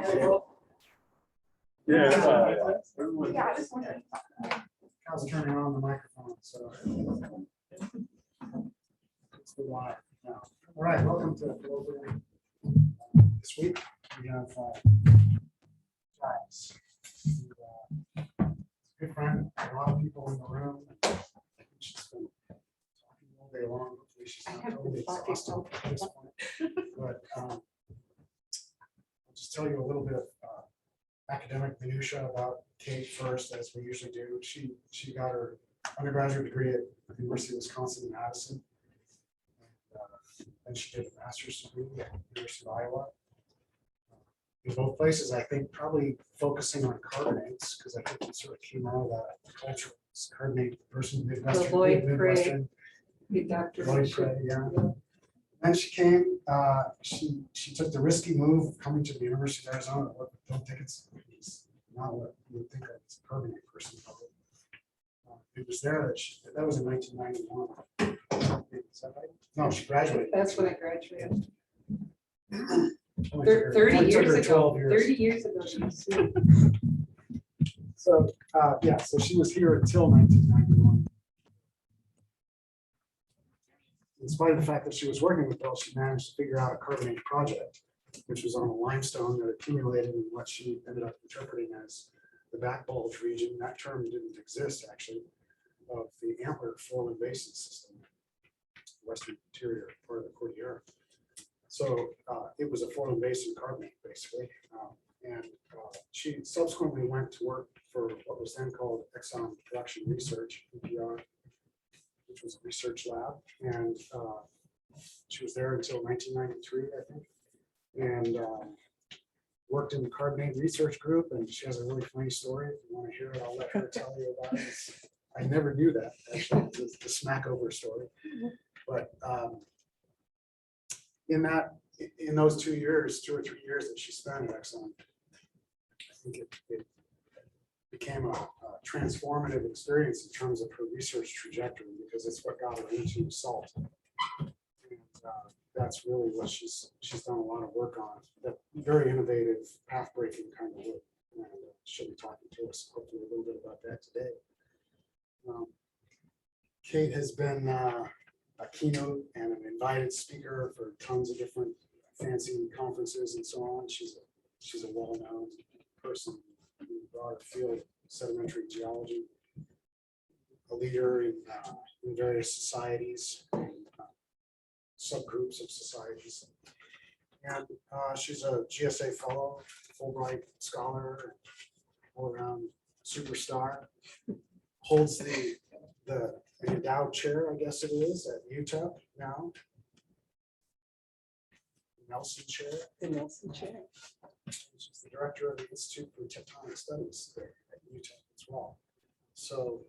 Yeah. Yeah, I was wondering. I was turning on the microphone, so it's the live now. All right, welcome to Rollover. This week we have Giles. A good friend, a lot of people in the room. She's been talking all day long. Hopefully she's not totally exhausted at this point. But I'll just tell you a little bit of academic minutia about Kate first, as we usually do. She got her undergraduate degree at the University of Wisconsin in Madison. And she did a master's degree at the University of Iowa. In both places, I think probably focusing on carbonates, because I think it sort of came out of that culture. Carbonate person, Midwestern. Lloyd Midwestern. Dr. Lloyd Cray, yeah. Then she came, she took the risky move of coming to the University of Arizona. Don't think it's not what you would think of as a carbonate person. It was there that was in 1991. Is that right? No, she graduated. That's when I graduated. Only took her- 30 only took years her ago. 12 years. 30 years ago, she was here. So, yeah, so she was here until 1991. In spite of the fact that she was working with Bill, she managed to figure out a carbonate project, which was on a limestone that accumulated in what she ended up interpreting as the back bulge region. That term didn't exist, actually, of the antler foreland basin system, western interior part of the Cordillera. So it was a foreland basin carbonate, basically. And she subsequently went to work for what was then called Exxon Production Research, EPR, which was a research lab. And she was there until 1993, I think. And worked in the carbonate research group. And she has a really funny story. If you want to hear it, I'll let her tell you about it. I never knew that, actually. It's the Smackover story. But in those 2 years, 2 or 3 years that she spent at Exxon, I think it became a transformative experience in terms of her research trajectory, because it's what got her into salt. And that's really what she's done a lot of work on, that very innovative, path-breaking kind of work. And she'll be talking to us hopefully a little bit about that today. Kate has been a keynote and an invited speaker for tons of different fancy conferences and so on. She's a well-known person in the broader field of sedimentary geology, a leader in various societies, subgroups of societies. And she's a GSA fellow, Fulbright scholar, all-around superstar. Holds the endowed chair, I guess it is, at UTEP now. Nelson Chair. The Nelson Chair. She's the director of the Institute for Tectonic Studies there at UTEP as well. So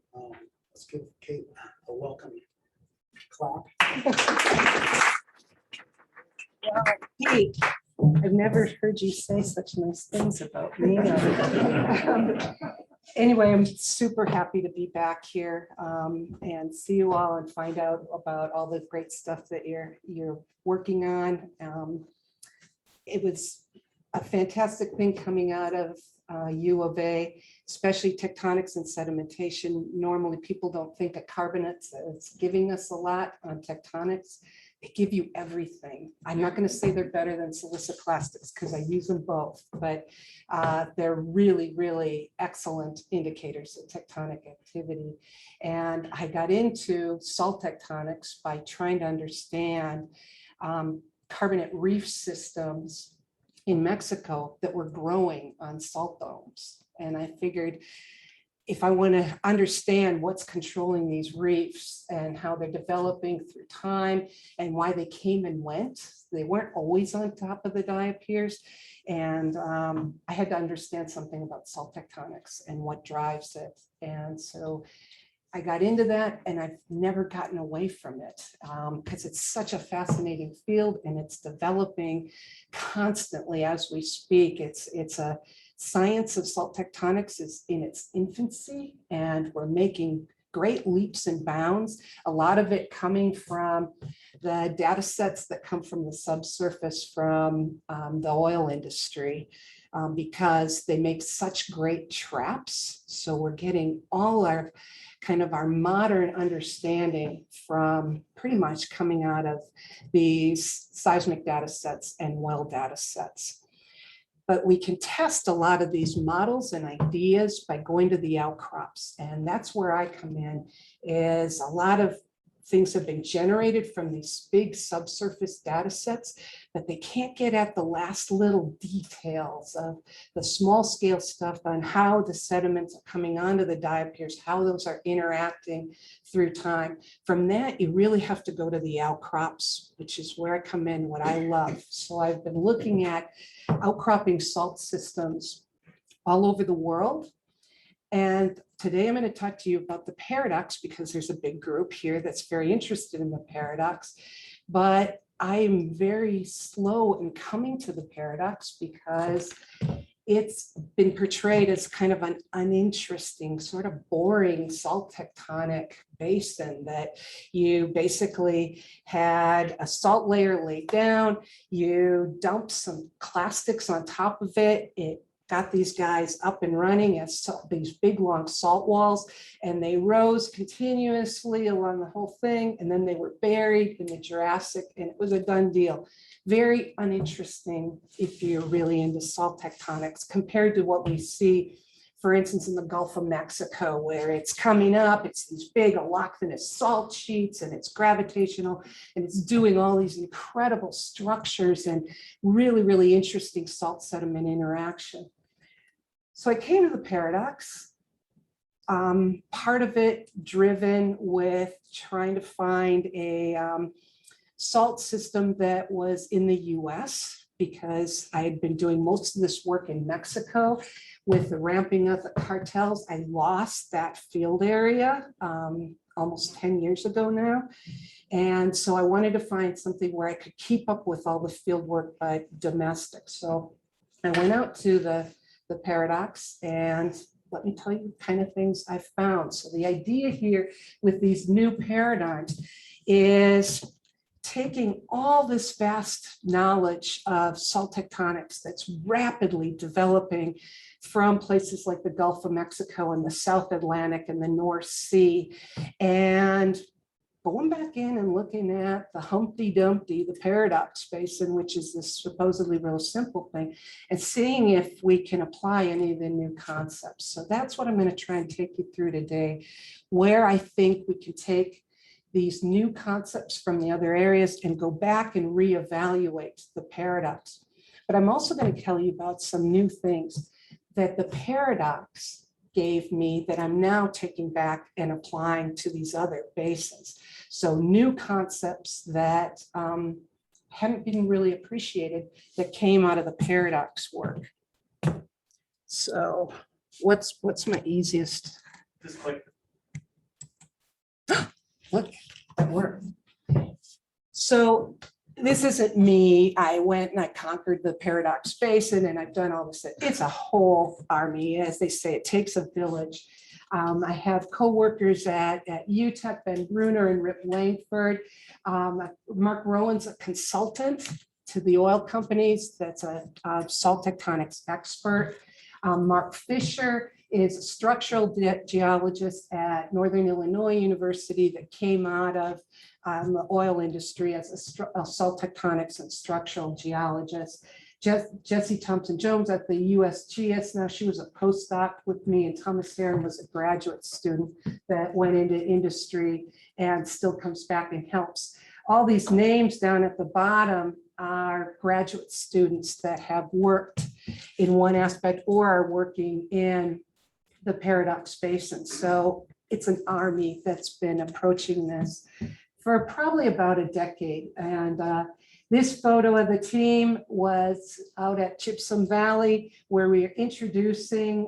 let's give Kate a welcome clap. Wow, Kate, I've never heard you say such nice things about me. Anyway, I'm super happy to be back here and see you all and find out about all the great stuff that you're working on. It was a fantastic thing coming out of U of A, especially tectonics and sedimentation. Normally people don't think of carbonates as giving us a lot on tectonics. They give you everything. I'm not going to say they're better than siliciclastics because I use them both, but they're really, really excellent indicators of tectonic activity. And I got into salt tectonics by trying to understand carbonate reef systems in Mexico that were growing on salt domes. And I figured, if I want to understand what's controlling these reefs and how they're developing through time and why they came and went, they weren't always on top of the diapirs. And I had to understand something about salt tectonics and what drives it. And so I got into that and I've never gotten away from it because it's such a fascinating field and it's developing constantly as we speak. It's a science of salt tectonics is in its infancy and we're making great leaps and bounds. A lot of it coming from the data sets that come from the subsurface from the oil industry. because they make such great traps. So we're getting all our kind of our modern understanding from pretty much coming out of these seismic data sets and well data sets. But we can test a lot of these models and ideas by going to the outcrops. And that's where I come in, is a lot of things have been generated from these big subsurface data sets, but they can't get at the last little details of the small scale stuff on how the sediments are coming onto the diapirs, how those are interacting through time. From that, you really have to go to the outcrops, which is where I come in, what I love. So I've been looking at outcropping salt systems all over the world. And today I'm going to talk to you about the Paradox, because there's a big group here that's very interested in the Paradox. But I'm very slow in coming to the Paradox because it's been portrayed as kind of an uninteresting, sort of boring salt tectonic basin that you basically had a salt layer laid down, you dumped some clastics on top of it, it got these guys up and running as these big long salt walls, and they rose continuously along the whole thing, and then they were buried in the Jurassic, and it was a done deal. Very uninteresting if you're really into salt tectonics compared to what we see, for instance, in the Gulf of Mexico, where it's coming up, it's these big allochthonous salt sheets, and it's gravitational, and it's doing all these incredible structures and really, really interesting salt sediment interaction. So I came to the Paradox, part of it driven with trying to find a salt system that was in the US, because I had been doing most of this work in Mexico. With the ramping of the cartels, I lost that field area almost 10 years ago now. And so I wanted to find something where I could keep up with all the field work, but domestic. So I went out to the Paradox, and let me tell you the kind of things I found. So the idea here with these new paradigms is taking all this vast knowledge of salt tectonics that's rapidly developing from places like the Gulf of Mexico and the South Atlantic and the North Sea, and going back in and looking at the Humpty Dumpty, the Paradox Basin, which is this supposedly real simple thing, and seeing if we can apply any of the new concepts. So that's what I'm going to try and take you through today, where I think we can take these new concepts from the other areas and go back and reevaluate the Paradox. But I'm also going to tell you about some new things that the Paradox gave me that I'm now taking back and applying to these other basins. So new concepts that haven't been really appreciated that came out of the Paradox work. So what's my easiest? Just click. Look, that worked. So this isn't me. I went and I conquered the Paradox Basin, and I've done all this. It's a whole army, as they say. It takes a village. I have co-workers at UTEP, Ben Bruner and Rip Langford. Mark Rowan's a consultant to the oil companies. That's a salt tectonics expert. Mark Fisher is a structural geologist at Northern Illinois University that came out of the oil industry as a salt tectonics and structural geologist. Jessie Thompson-Jones at the USGS. Now, she was a postdoc with me, and Thomas Heron was a graduate student that went into industry and still comes back and helps. All these names down at the bottom are graduate students that have worked in one aspect or are working in the Paradox Basin. So it's an army that's been approaching this for probably about a decade. And this photo of the team was out at Gypsum Valley, where we are introducing,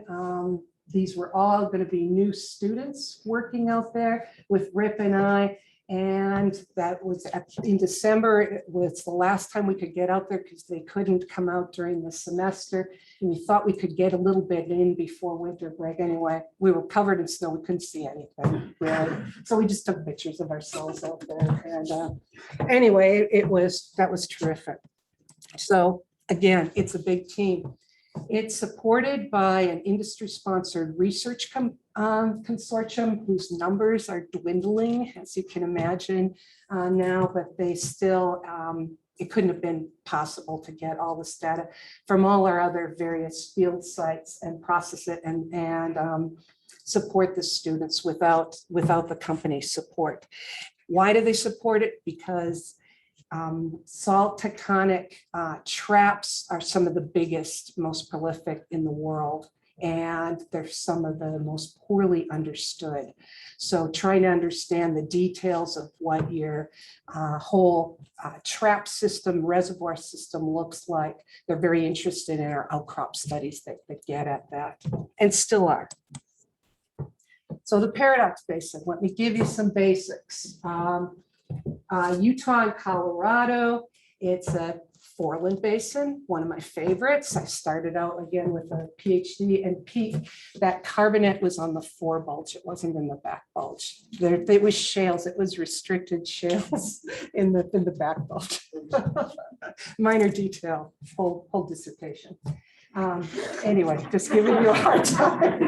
these were all going to be new students working out there with Rip and I. And that was in December. It was the last time we could get out there because they couldn't come out during the semester. And we thought we could get a little bit in before winter break. Anyway, we were covered in snow. We couldn't see anything really. So we just took pictures of ourselves out there. And anyway, that was terrific. So again, it's a big team. It's supported by an industry-sponsored research consortium whose numbers are dwindling, as you can imagine now, but they still, it couldn't have been possible to get all this data from all our other various field sites and process it and support the students without the company's support. Why do they support it? Because salt tectonic traps are some of the biggest, most prolific in the world, and they're some of the most poorly understood. So trying to understand the details of what your whole trap system, reservoir system looks like, they're very interested in our outcrop studies that get at that, and still are. So the Paradox Basin, let me give you some basics. Utah and Colorado, it's a foreland basin, one of my favorites. I started out again with a PhD, and Pete, that carbonate was on the forebulge. It wasn't in the back bulge. It was shales. It was restricted shales in the back bulge. Minor detail, whole dissertation. Anyway, just giving you a hard time.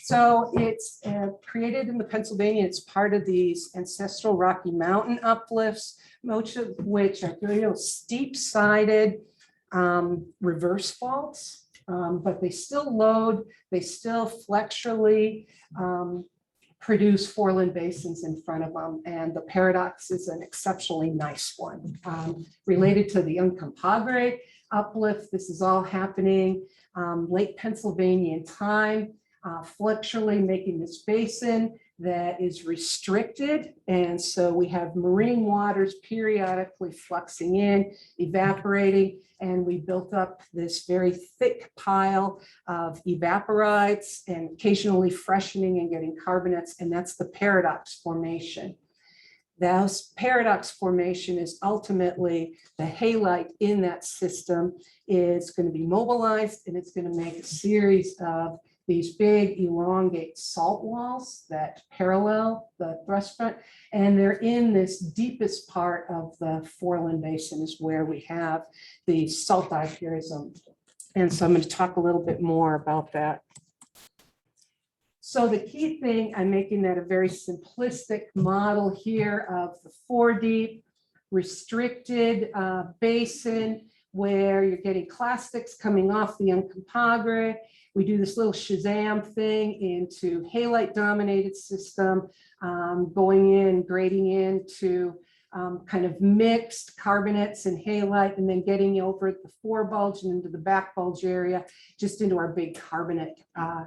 So it's created in the Pennsylvania. It's part of these ancestral Rocky Mountain uplifts, most of which are steep-sided reverse faults, but they still load, they still flexurally produce foreland basins in front of them. And the Paradox is an exceptionally nice one. Related to the Uncompahgre uplift, this is all happening late Pennsylvania time. Flexurally making this basin that is restricted. And so we have marine waters periodically fluxing in, evaporating, and we built up this very thick pile of evaporites and occasionally freshening and getting carbonates, and that's the Paradox Formation. This Paradox Formation is ultimately the halite in that system is going to be mobilized, and it's going to make a series of these big elongate salt walls that parallel the thrust front, and they're in this deepest part of the foreland basin is where we have the salt diapism. And so I'm going to talk a little bit more about that. So the key thing, I'm making that a very simplistic model here of the 4D restricted basin where you're getting clastics coming off the Uncompahgre. We do this little Shazam thing into halite dominated system, going in, grading into kind of mixed carbonates and halite, and then getting over the forebulge and into the back bulge area, just into our big carbonate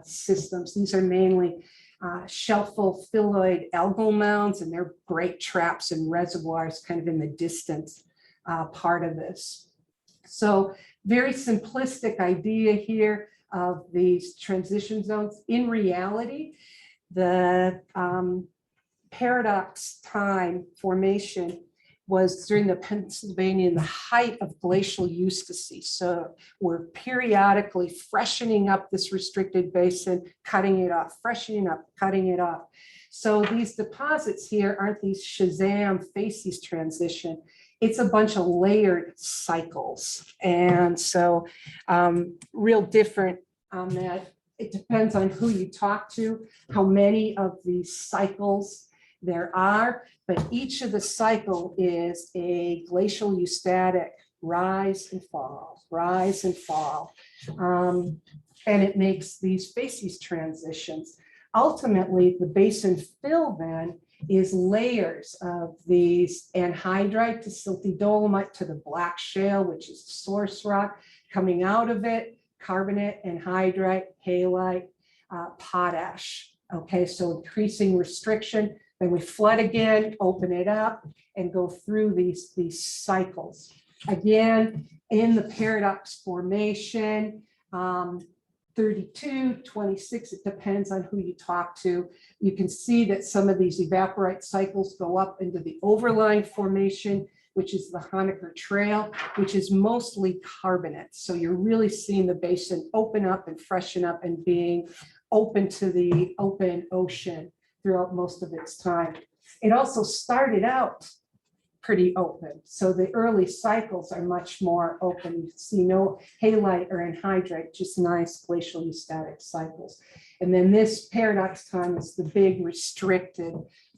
systems. These are mainly shelfal phyllioid algal mounds, and they're great traps and reservoirs kind of in the distant part of this. So very simplistic idea here of these transition zones. In reality, the Paradox time formation was during the Pennsylvania in the height of glacial eustasy. So we're periodically freshening up this restricted basin, cutting it off, freshening up, cutting it off. So these deposits here aren't these Shazam facies transition. It's a bunch of layered cycles. And so real different on that. It depends on who you talk to, how many of these cycles there are, but each of the cycle is a glacial eustatic rise and fall, rise and fall. And it makes these facies transitions. Ultimately, the basin fill then is layers of these anhydrite to silty dolomite to the black shale, which is the source rock. Coming out of it, carbonate, anhydrite, halite, potash. Okay, so increasing restriction. Then we flood again, open it up, and go through these cycles. Again, in the Paradox Formation, 32, 26, it depends on who you talk to. You can see that some of these evaporite cycles go up into the overlying formation, which is the Honecker Trail, which is mostly carbonate. So you're really seeing the basin open up and freshen up and being open to the open ocean throughout most of its time. It also started out pretty open. So the early cycles are much more open. You see no halite or anhydrite, just nice glacial eustatic cycles. And then this paradox time is the big restricted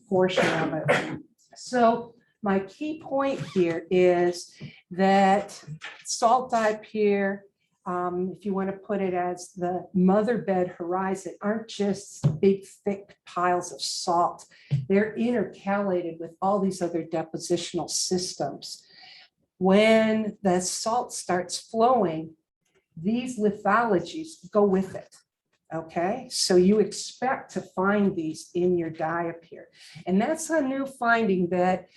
portion of it. So my key point here is that salt diap here, if you want to put it as the mother bed horizon, aren't just big thick piles of salt. They're intercalated with all these other depositional systems. When the salt starts flowing, these lithologies go with it. Okay, so you expect to find these in your diap here. And that's a new finding that,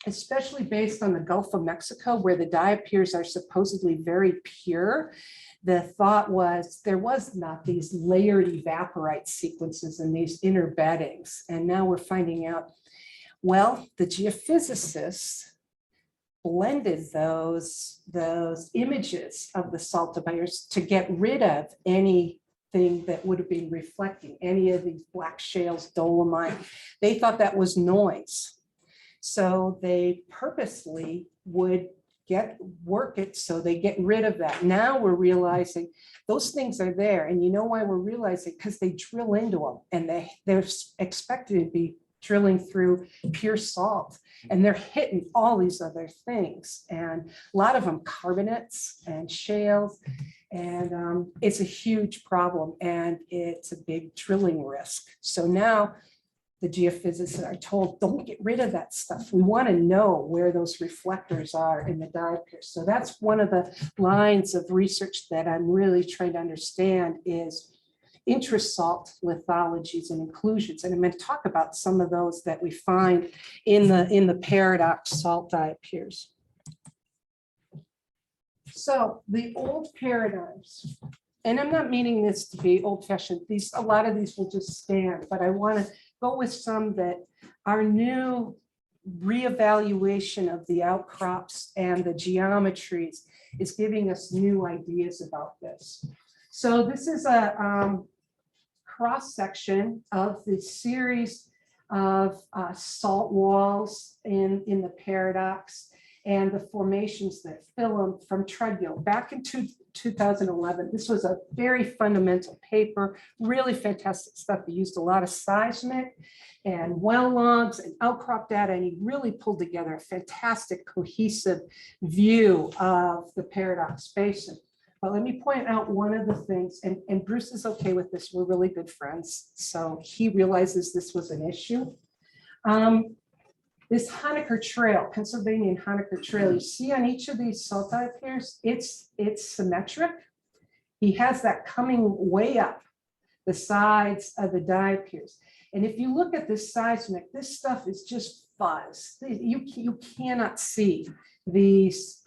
especially based on the Gulf of Mexico, where the diapirs are supposedly very pure, the thought was there was not these layered evaporite sequences in these inner beddings. And now we're finding out, well, the geophysicists blended those images of the saltifiers to get rid of anything that would have been reflecting, any of these black shales, dolomite. They thought that was noise. So they purposely would work it so they get rid of that. Now we're realizing those things are there. And you know why we're realizing? Because they drill into them and they're expected to be drilling through pure salt, and they're hitting all these other things, and a lot of them carbonates and shales, and it's a huge problem, and it's a big drilling risk. So now the geophysicists are told, don't get rid of that stuff. We want to know where those reflectors are in the diapir. So that's one of the lines of research that I'm really trying to understand is intrasalt lithologies and inclusions. And I'm going to talk about some of those that we find in the paradox salt diapirs. So the old paradigms, and I'm not meaning this to be old-fashioned, a lot of these will just stand, but I want to go with some that are new reevaluation of the outcrops and the geometries is giving us new ideas about this. So this is a cross-section of the series of salt walls in the paradox and the formations that fill them from Treadgill. Back in 2011, this was a very fundamental paper, really fantastic stuff. He used a lot of seismic and well logs and outcrop data, and he really pulled together a fantastic cohesive view of the Paradox Basin. But let me point out one of the things, and Bruce is okay with this, we're really good friends, so he realizes this was an issue. This Honaker Trail, Pennsylvania Honaker Trail, you see on each of these salt diapirs, it's symmetric. He has that coming way up the sides of the diapirs. And if you look at this seismic, this stuff is just fuzz. You cannot see these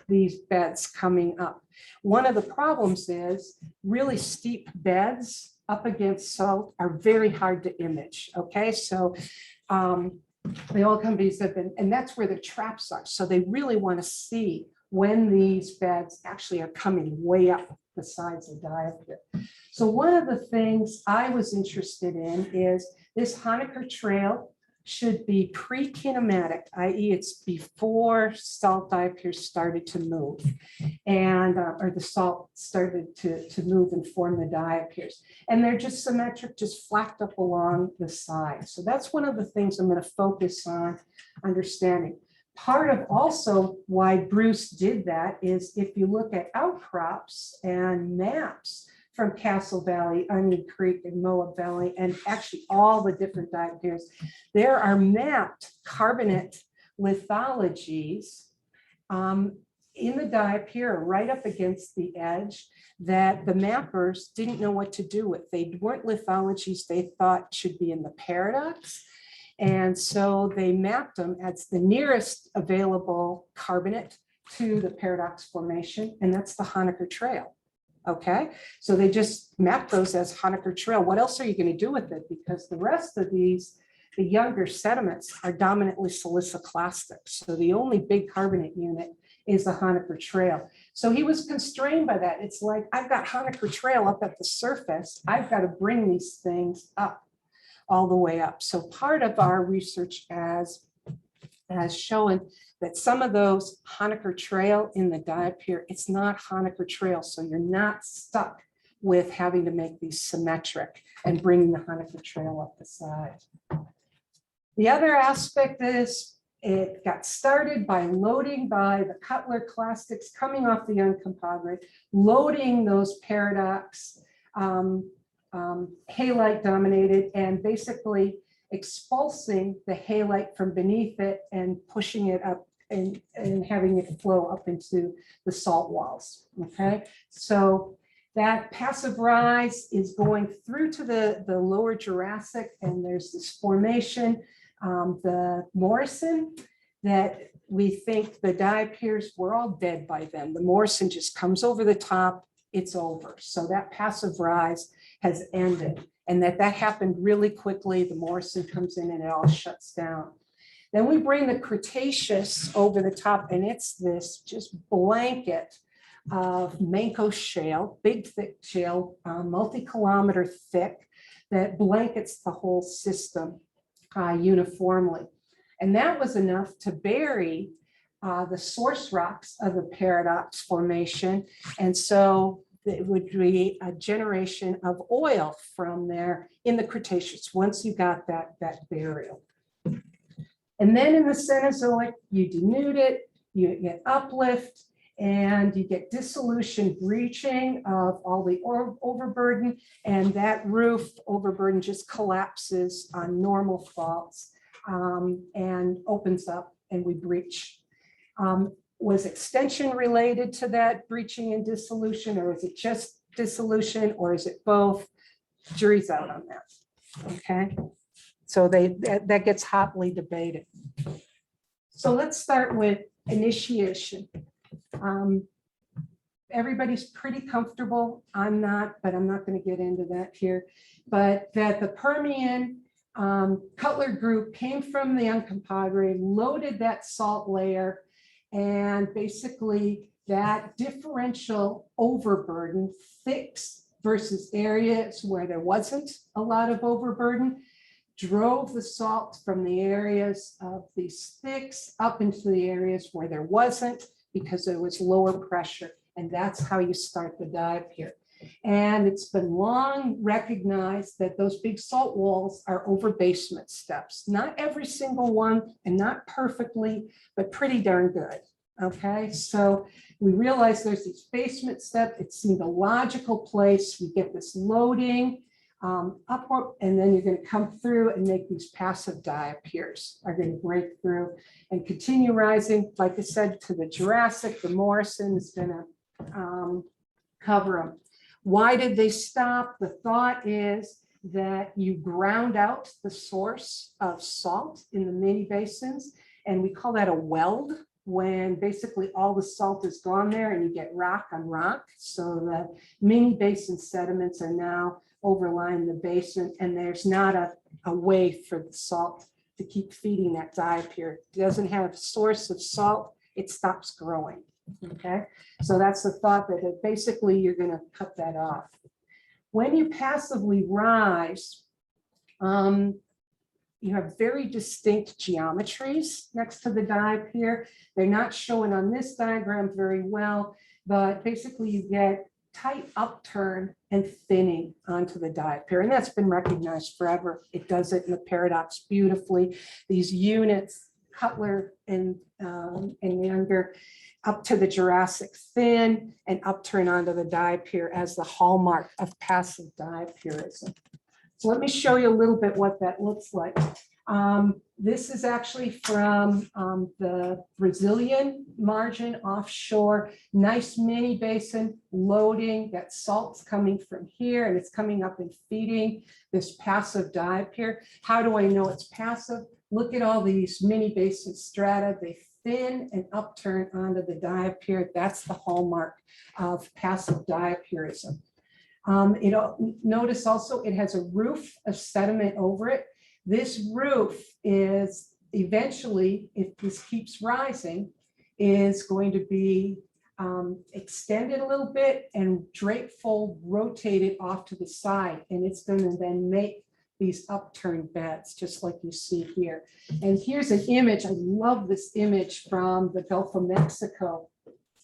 beds coming up. One of the problems is really steep beds up against salt are very hard to image. Okay, so the oil companies have been, and that's where the traps are. So they really want to see when these beds actually are coming way up the sides of the diapir. So one of the things I was interested in is this Honaker Trail should be pre-kinematic, i.e. it's before salt diapirs started to move, and or the salt started to move and form the diapirs. And they're just symmetric, just flapped up along the side. So that's one of the things I'm going to focus on understanding. Part of also why Bruce did that is if you look at outcrops and maps from Castle Valley, Onion Creek, and Moab Valley, and actually all the different diapirs, there are mapped carbonate lithologies in the diapir right up against the edge that the mappers didn't know what to do with. They weren't lithologies they thought should be in the paradox. And so they mapped them as the nearest available carbonate to the paradox formation, and that's the Honaker Trail. Okay, so they just mapped those as Honaker Trail. What else are you going to do with it? Because the rest of these, the younger sediments are dominantly siliciclastic. So the only big carbonate unit is the Honaker Trail. So he was constrained by that. It's like, I've got Honaker Trail up at the surface. I've got to bring these things up all the way up. So part of our research as has shown that some of those Honecker Trail in the Diapier, it's not Honecker Trail, so you're not stuck with having to make these symmetric and bringing the Honecker Trail up the side. The other aspect is it got started by loading by the Cutler Clastics coming off the Uncompahgre, loading those Paradox halite dominated and basically expulsing the halite from beneath it and pushing it up and having it flow up into the salt walls. Okay, so that passive rise is going through to the lower Jurassic, and there's this formation, the Morrison, that we think the Diapiers were all dead by then. The Morrison just comes over the top, it's over. So that passive rise has ended, and that happened really quickly. The Morrison comes in and it all shuts down. Then we bring the Cretaceous over the top, and it's this just blanket of Manco shale, big thick shale, multi-kilometer thick, that blankets the whole system uniformly. And that was enough to bury the source rocks of the Paradox Formation. And so it would be a generation of oil from there in the Cretaceous once you got that burial. And then in the Cenozoic, you denude it, you get uplift, and you get dissolution, breaching of all the overburden, and that roof overburden just collapses on normal faults and opens up, and we breach. Was extension related to that breaching and dissolution, or is it just dissolution, or is it both? Jury's out on that. Okay, so that gets hotly debated. So let's start with initiation. Everybody's pretty comfortable. I'm not, but I'm not going to get into that here. But that the Permian Cutler group came from the Uncompahgre, loaded that salt layer, and basically that differential overburden, thicks versus areas where there wasn't a lot of overburden, drove the salt from the areas of these thicks up into the areas where there wasn't, because there was lower pressure. And that's how you start the Diapier. And it's been long recognized that those big salt walls are over basement steps. Not every single one, and not perfectly, but pretty darn good. Okay, so we realize there's these basement steps. It seemed a logical place. We get this loading upward, and then you're going to come through and make these passive Diapiers are going to break through and continue rising. Like I said, to the Jurassic, the Morrison is going to cover them. Why did they stop? The thought is that you ground out the source of salt in the mini basins, and we call that a weld, when basically all the salt is gone there and you get rock on rock. So the mini basin sediments are now overlying the basin, and there's not a way for the salt to keep feeding that Diapier. It doesn't have a source of salt, it stops growing. Okay, so that's the thought, that basically you're going to cut that off. When you passively rise, you have very distinct geometries next to the Diapier. They're not shown on this diagram very well, but basically you get tight upturn and thinning onto the Diapier, and that's been recognized forever. It does it in the Paradox beautifully. These units, Cutler and younger, up to the Jurassic thin and upturn onto the Diapier as the hallmark of passive Diaprism. So let me show you a little bit what that looks like. This is actually from the Brazilian margin offshore, nice mini basin loading, that salt's coming from here and it's coming up and feeding this passive Diapier. How do I know it's passive? Look at all these mini basin strata. They thin and upturn onto the Diapier. That's the hallmark of passive Diapism. Notice also it has a roof of sediment over it. This roof is eventually, if this keeps rising, is going to be extended a little bit and drape fold rotated off to the side. And it's going to then make these upturned beds, just like you see here. And here's an image. I love this image from the Gulf of Mexico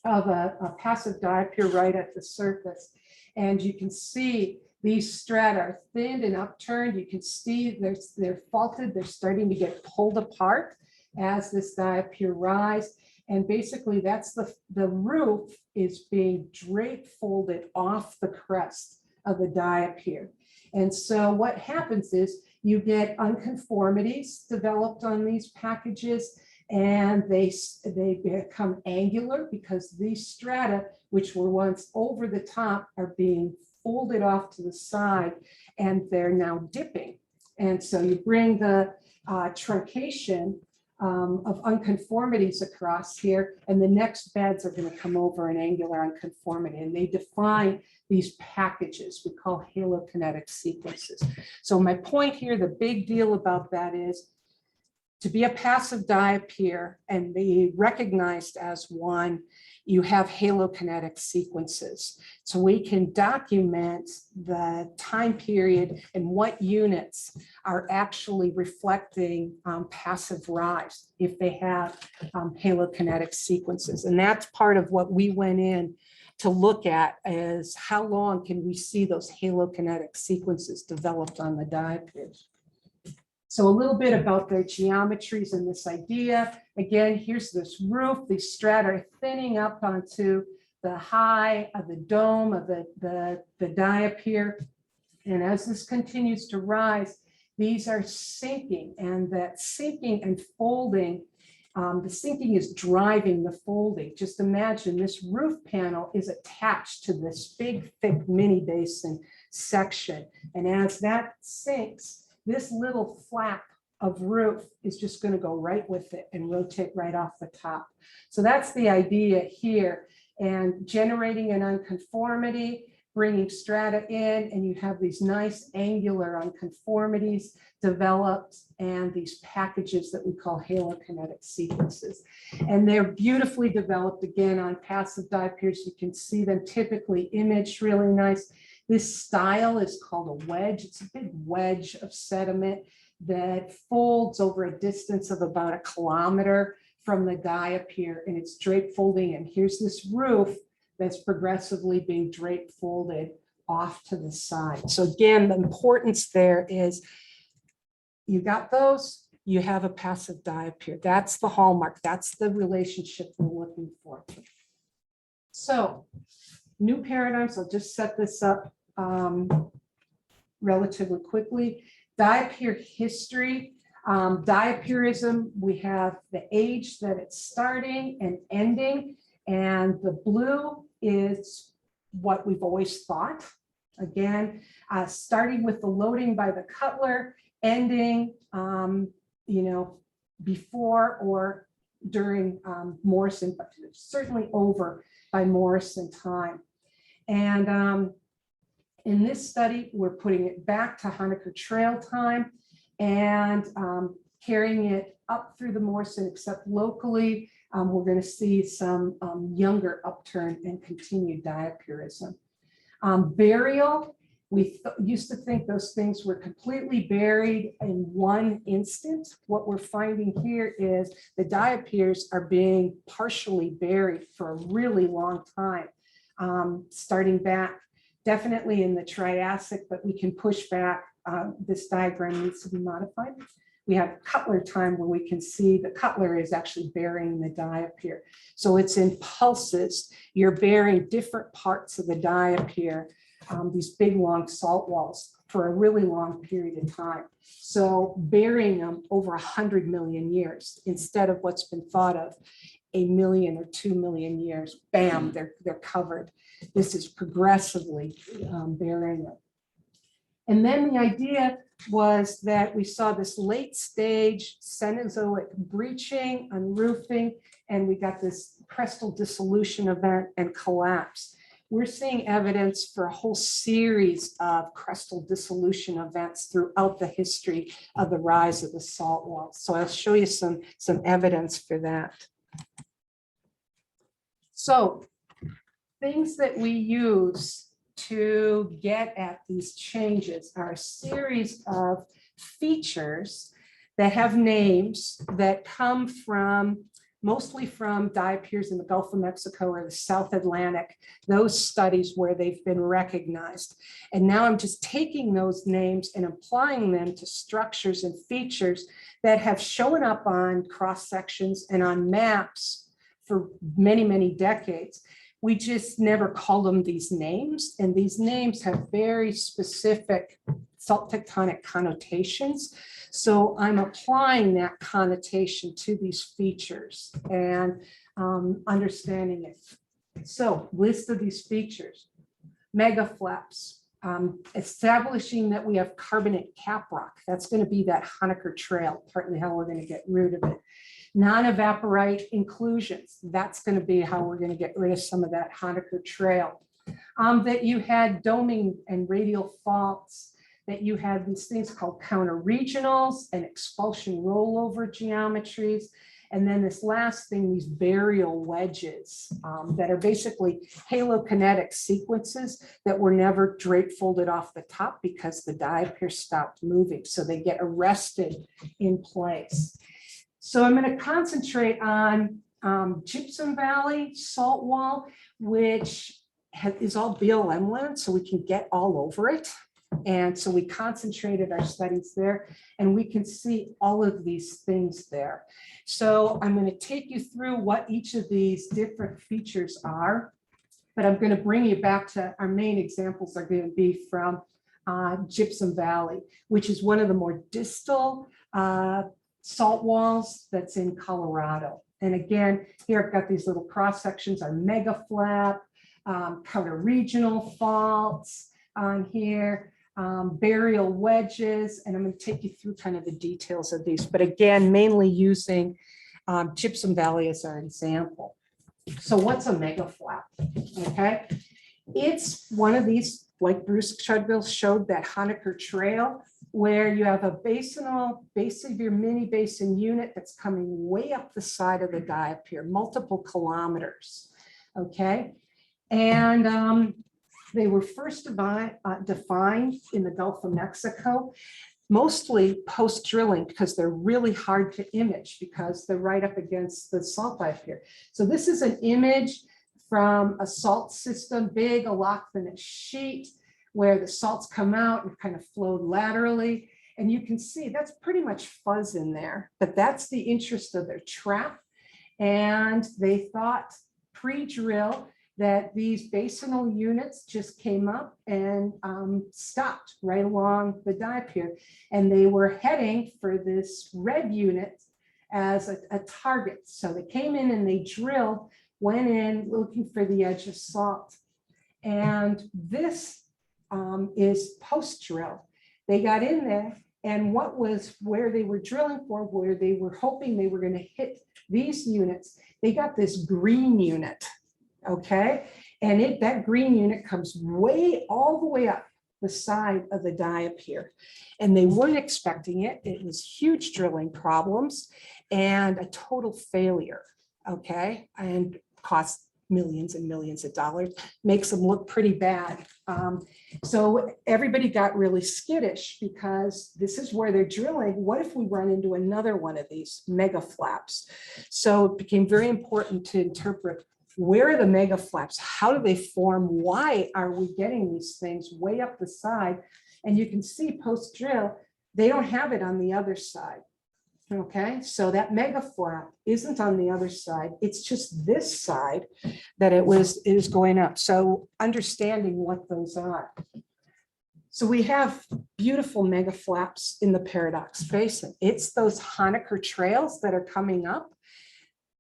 of a passive diapier right at the surface. And you can see these strata are thinned and upturned. You can see they're faulted. They're starting to get pulled apart as this diapier rise. And basically that's the roof is being drape folded off the crest of the diapier. And so what happens is you get unconformities developed on these packages, and they become angular because these strata, which were once over the top, are being folded off to the side, and they're now dipping. And so you bring the truncation of unconformities across here, and the next beds are going to come over an angular unconformity, and they define these packages we call halokinetic sequences. So my point here, the big deal about that is to be a passive diapier and be recognized as one, you have halokinetic sequences. So we can document the time period and what units are actually reflecting passive rise if they have halokinetic sequences. And that's part of what we went in to look at, is how long can we see those halokinetic sequences developed on the diapiers. So a little bit about their geometries and this idea. Again, here's this roof. These strata are thinning up onto the high of the dome of the diapier. And as this continues to rise, these are sinking, and that sinking and folding, the sinking is driving the folding. Just imagine this roof panel is attached to this big, thick mini basin section. And as that sinks, this little flap of roof is just going to go right with it and rotate right off the top. So that's the idea here. And generating an unconformity, bringing strata in, and you have these nice angular unconformities developed, and these packages that we call halokinetic sequences. And they're beautifully developed again on passive diapiers. You can see them typically imaged really nice. This style is called a wedge. It's a big wedge of sediment that folds over a distance of about 1 kilometer from the diapier, and it's drape folding. And here's this roof that's progressively being drape folded off to the side. So again, the importance there is you got those, you have a passive diapier. That's the hallmark. That's the relationship we're looking for. So new paradigms, I'll just set this up relatively quickly. Diapier history. Diapism, we have the age that it's starting and ending, and the blue is what we've always thought. Again, starting with the loading by the Cutler, ending, before or during Morrison, but certainly over by Morrison time. And in this study, we're putting it back to Honecker Trail time and carrying it up through the Morrison, except locally, we're going to see some younger upturn and continued diapism. Burial, we used to think those things were completely buried in one instant. What we're finding here is the diapirs are being partially buried for a really long time, starting back definitely in the Triassic, but we can push back. This diagram needs to be modified. We have Cutler time where we can see the Cutler is actually burying the diapier. So it's in pulses. You're burying different parts of the diapier, these big long salt walls, for a really long period of time. So burying them over 100 million years instead of what's been thought of 1 million or 2 million years. Bam, they're covered. This is progressively burying them. And then the idea was that we saw this late stage Cenozoic breaching, unroofing, and we got this crestal dissolution event and collapse. We're seeing evidence for a whole series of crestal dissolution events throughout the history of the rise of the salt wall. So I'll show you some evidence for that. So things that we use to get at these changes are a series of features that have names that come from mostly from diapirs in the Gulf of Mexico or the South Atlantic, those studies where they've been recognized. And now I'm just taking those names and applying them to structures and features that have shown up on cross sections and on maps for many, many decades. We just never called them these names, and these names have very specific salt tectonic connotations. So I'm applying that connotation to these features and understanding it. So list of these features: mega flaps, establishing that we have carbonate cap rock. That's going to be that Honecker trail, partly how we're going to get rid of it. Non-evaporite inclusions, that's going to be how we're going to get rid of some of that Honecker trail. That you had doming and radial faults, that you had these things called counter regionals and expulsion rollover geometries. And then this last thing, these burial wedges that are basically halokinetic sequences that were never drape folded off the top because the diapir stopped moving. So they get arrested in place. So I'm going to concentrate on Gypsum Valley salt wall, which is all BLM land, so we can get all over it. And so we concentrated our studies there, and we can see all of these things there. So I'm going to take you through what each of these different features are, but I'm going to bring you back to our main examples are going to be from Gypsum Valley, which is one of the more distal salt walls that's in Colorado. And again, here I've got these little cross sections, our mega flap, counter regional faults on here. Burial wedges, and I'm going to take you through kind of the details of these, but again, mainly using Gypsum Valley as our example. So what's a mega flap? Okay, it's one of these, like Bruce Chudville showed, that Honecker trail, where you have a basinal, base of your mini basin unit that's coming way up the side of the diapir, multiple kilometers. Okay, and they were first defined in the Gulf of Mexico, mostly post-drilling, because they're really hard to image because they're right up against the salt diapir. So this is an image from a salt system, big allochthonous sheet, where the salts come out and kind of flowed laterally. And you can see that's pretty much fuzz in there, but that's the interest of their trap. And they thought pre-drill that these basinal units just came up and stopped right along the diapir. And they were heading for this red unit as a target. So they came in and they drilled, went in looking for the edge of salt. And this is post-drill. They got in there, and what was where they were drilling for, where they were hoping they were going to hit these units, they got this green unit. Okay, and that green unit comes way all the way up the side of the diapir, and they weren't expecting it. It was huge drilling problems and a total failure. Okay, and cost millions and millions of dollars, makes them look pretty bad. So everybody got really skittish because this is where they're drilling. What if we run into another one of these mega flaps? So it became very important to interpret, where are the mega flaps? How do they form? Why are we getting these things way up the side? And you can see post-drill, they don't have it on the other side. Okay, so that mega flap isn't on the other side. It's just this side that it is going up. So understanding what those are. So we have beautiful mega flaps in the Paradox Basin. It's those Honecker trails that are coming up,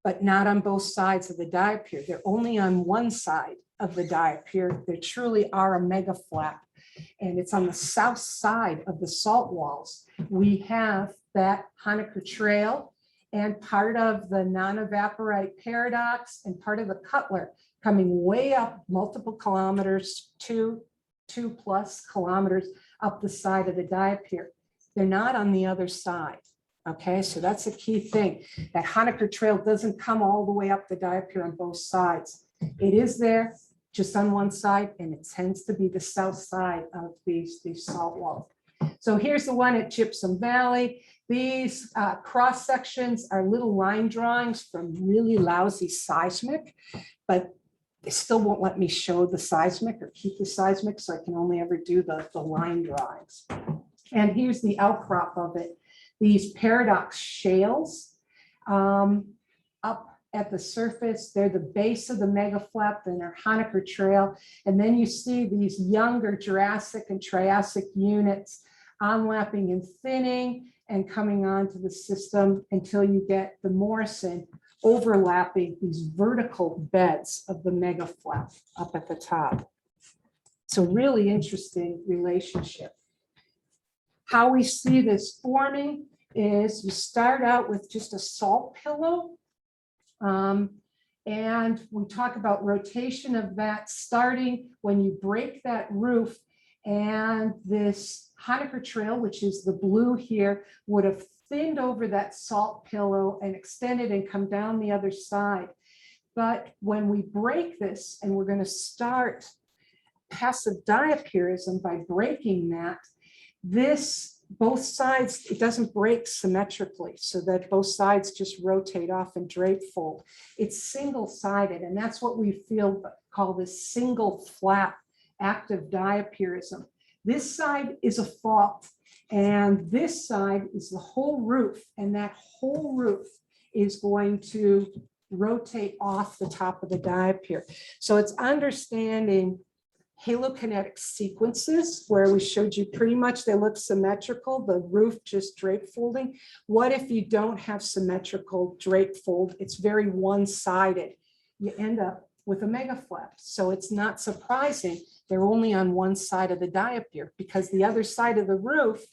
but not on both sides of the diapir. They're only on one side of the diapir. They truly are a mega flap. And it's on the south side of the salt walls. We have that Honecker trail and part of the non-evaporite paradox and part of the Cutler coming way up multiple kilometers, two plus kilometers up the side of the diapir. They're not on the other side. Okay, so that's a key thing. That Honecker trail doesn't come all the way up the diapir on both sides. It is there, just on one side, and it tends to be the south side of these salt walls. So here's the one at Gypsum Valley. These cross sections are little line drawings from really lousy seismic, but they still won't let me show the seismic or keep the seismic, so I can only ever do the line drawings. And here's the outcrop of it. These Paradox shales up at the surface, they're the base of the megaflap, then they're Honaker Trail. And then you see these younger Jurassic and Triassic units onlapping and thinning and coming onto the system until you get the Morrison overlapping these vertical beds of the megaflap up at the top. So really interesting relationship. How we see this forming is you start out with just a salt pillow. And we talk about rotation of that starting when you break that roof, and this Honaker Trail, which is the blue here, would have thinned over that salt pillow and extended and come down the other side. But when we break this, and we're going to start passive diapism by breaking that, this both sides, it doesn't break symmetrically so that both sides just rotate off and drape fold. It's single-sided, and that's what we call this single flat active diapism. This side is a fault, and this side is the whole roof, and that whole roof is going to rotate off the top of the diapir. So it's understanding halokinetic sequences where we showed you pretty much they look symmetrical, the roof just drape folding. What if you don't have symmetrical drape fold? It's very one-sided. You end up with a megaflap. So it's not surprising they're only on one side of the diapir because the other side of the roof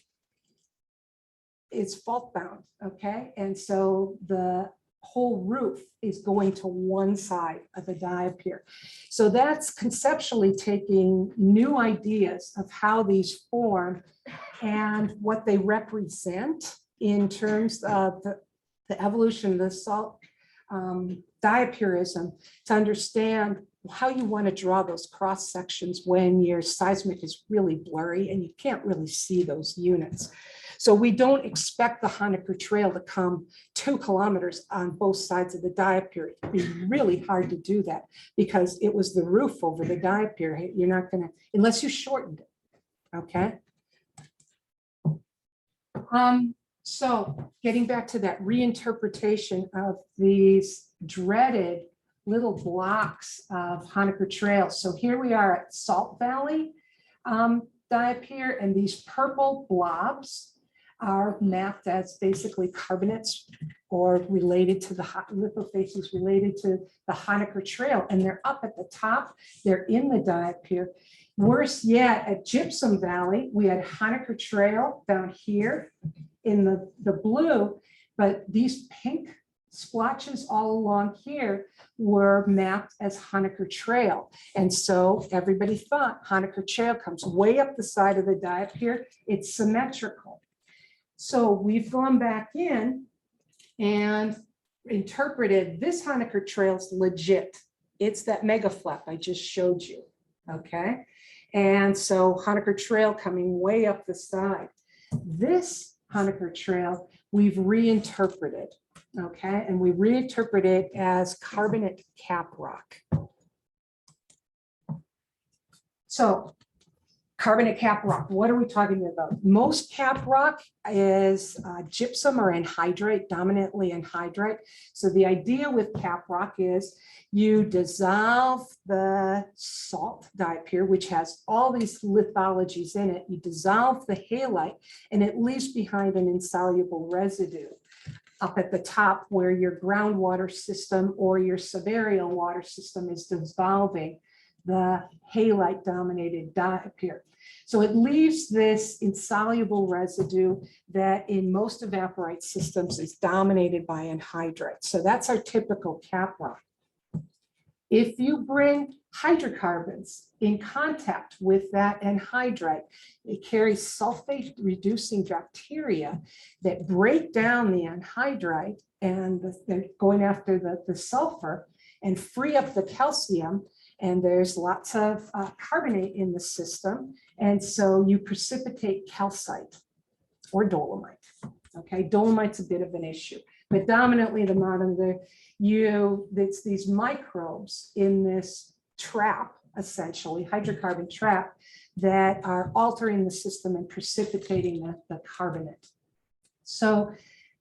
is fault bound, okay? And so the whole roof is going to one side of the diapir. So that's conceptually taking new ideas of how these form and what they represent in terms of the evolution of the salt diapism to understand how you want to draw those cross sections when your seismic is really blurry and you can't really see those units. So we don't expect the Honaker Trail to come 2 kilometers on both sides of the diapir. It'd be really hard to do that because it was the roof over the diapir. You're not going to, unless you shortened it, okay? So getting back to that reinterpretation of these dreaded little blocks of Honaker Trail. So here we are at Salt Valley diapir, and these purple blobs are mapped as basically carbonates or related to the lithophases related to the Honaker Trail, and they're up at the top, they're in the diapir. Worse yet, at Gypsum Valley, we had Honaker Trail down here in the blue, but these pink splotches all along here were mapped as Honaker Trail. And so everybody thought Honaker Trail comes way up the side of the diapir, it's symmetrical. So we've gone back in and interpreted this Honaker Trail's legit. It's that mega flap I just showed you, okay? And so Honaker Trail coming way up the side. This Honaker Trail we've reinterpreted, okay? And we reinterpret it as Carbonate Cap Rock. So Carbonate Cap Rock, what are we talking about? Most cap rock is gypsum or anhydrite, dominantly anhydrite. So the idea with cap rock is you dissolve the salt diapir, which has all these lithologies in it. You dissolve the halite and it leaves behind an insoluble residue up at the top where your groundwater system or your subaerial water system is dissolving the halite dominated diapir. So it leaves this insoluble residue that in most evaporite systems is dominated by anhydrite. So that's our typical cap rock. If you bring hydrocarbons in contact with that anhydrite, it carries sulfate reducing bacteria that break down the anhydrite and they're going after the sulfur and free up the calcium. and there's lots of carbonate in the system. And so you precipitate calcite or dolomite. Okay, dolomite's a bit of an issue, but dominantly the modern it's these microbes in this trap, essentially hydrocarbon trap, that are altering the system and precipitating the carbonate. So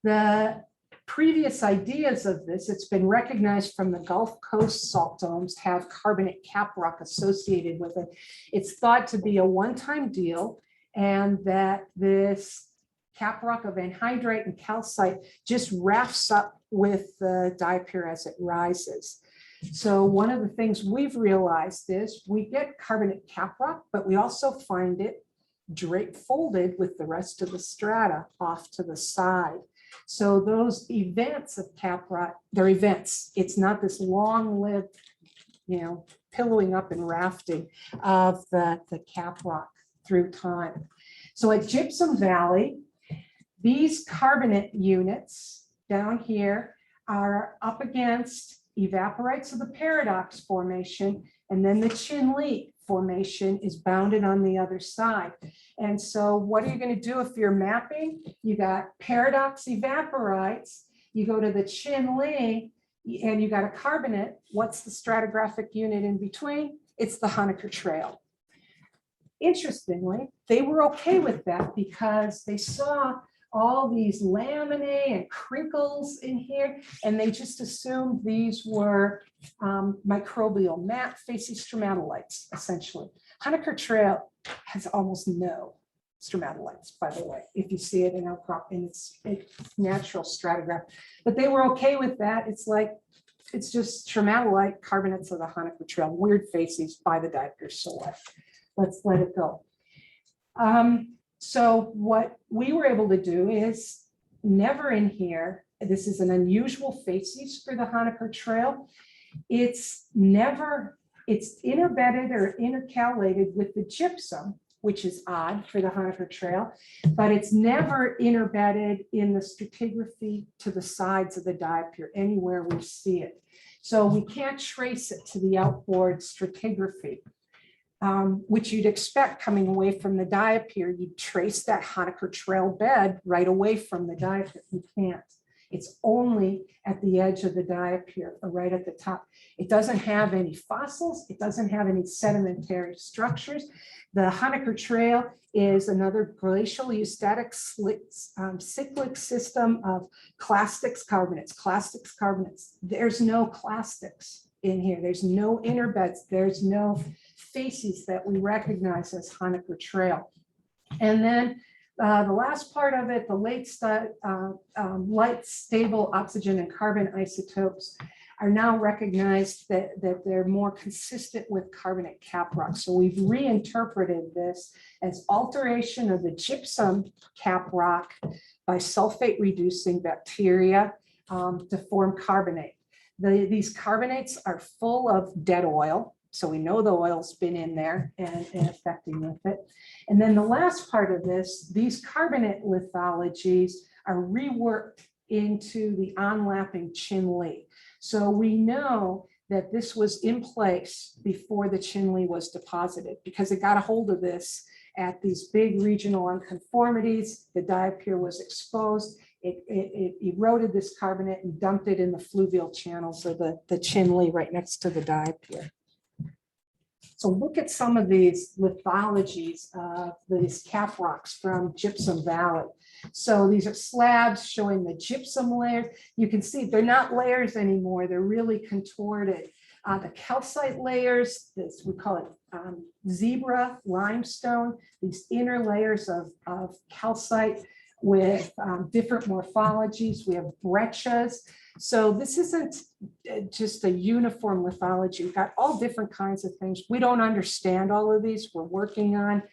the previous ideas of this, it's been recognized from the Gulf Coast salt domes have carbonate cap rock associated with it. It's thought to be a one-time deal, and that this cap rock of anhydrite and calcite just rafts up with the diaper as it rises. So one of the things we've realized is we get carbonate cap rock, but we also find it drape folded with the rest of the strata off to the side. So those events of cap rock, they're events. It's not this long-lived, pillowing up and rafting of the cap rock through time. So at Gypsum Valley, these carbonate units down here are up against evaporites of the Paradox Formation, and then the Chimney Formation is bounded on the other side. And so what are you going to do if you're mapping? You got Paradox evaporites, you go to the Chimney, and you got a carbonate. What's the stratigraphic unit in between? It's the Honaker Trail. Interestingly, they were okay with that because they saw all these laminae and crinkles in here, and they just assumed these were microbial matte facey stromatolites, essentially. Honaker Trail has almost no stromatolites, by the way, if you see it in outcrop in its natural stratigraph. But they were okay with that. It's just stromatolite carbonates of the Honaker Trail, weird facies by the diaper, so what? Let's let it go. So what we were able to do is never in here, this is an unusual facies for the Honaker Trail. It's interbedded or intercalated with the gypsum, which is odd for the Honaker Trail, but it's never interbedded in the stratigraphy to the sides of the diaper anywhere we see it. So we can't trace it to the outboard stratigraphy. Which you'd expect coming away from the diaper. You'd trace that Honaker Trail bed right away from the diaper. You can't. It's only at the edge of the diaper or right at the top. It doesn't have any fossils. It doesn't have any sedimentary structures. The Honaker Trail is another glacial eustatic cyclic system of clastics carbonates. There's no clastics in here. There's no interbeds. There's no facies that we recognize as Honaker Trail. And then the last part of it, the light stable oxygen and carbon isotopes are now recognized that they're more consistent with carbonate cap rock. So we've reinterpreted this as alteration of the gypsum cap rock by sulfate reducing bacteria to form carbonate. These carbonates are full of dead oil. So we know the oil's been in there and affecting with it. And then the last part of this, these carbonate lithologies are reworked into the onlapping Chimney. So we know that this was in place before the Chimney was deposited because it got a hold of this at these big regional unconformities. The diaper was exposed. It eroded this carbonate and dumped it in the fluvial channels of the Chimney right next to the diaper. So look at some of these lithologies of these cap rocks from Gypsum Valley. So these are slabs showing the gypsum layers. You can see they're not layers anymore. They're really contorted. The calcite layers, we call it zebra limestone, these inner layers of calcite with different morphologies. We have breccias. So this isn't just a uniform lithology. We've got all different kinds of things. We don't understand all of these. We're working on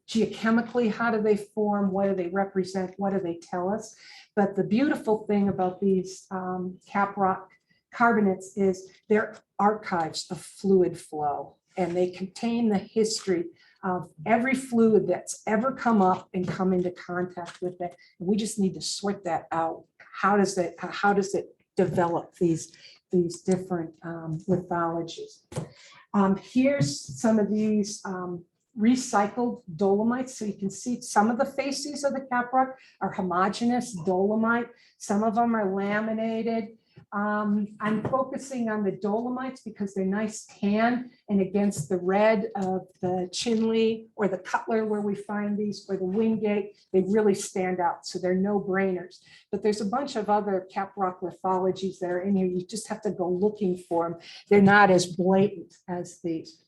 geochemically, how do they form? What do they represent? What do they tell us? But the beautiful thing about these cap rock carbonates is they're archives of fluid flow, and they contain the history of every fluid that's ever come up and come into contact with it. And we just need to sort that out. How does it develop these these different lithologies. Here's some of these recycled dolomites. So you can see some of the facies of the cap rock are homogeneous dolomite. Some of them are laminated. I'm focusing on the dolomites because they're nice tan, and against the red of the Chinley or the Cutler where we find these, or the Wingate, they really stand out. So they're no brainers. But there's a bunch of other cap rock lithologies that are in here. You just have to go looking for them. They're not as blatant as these.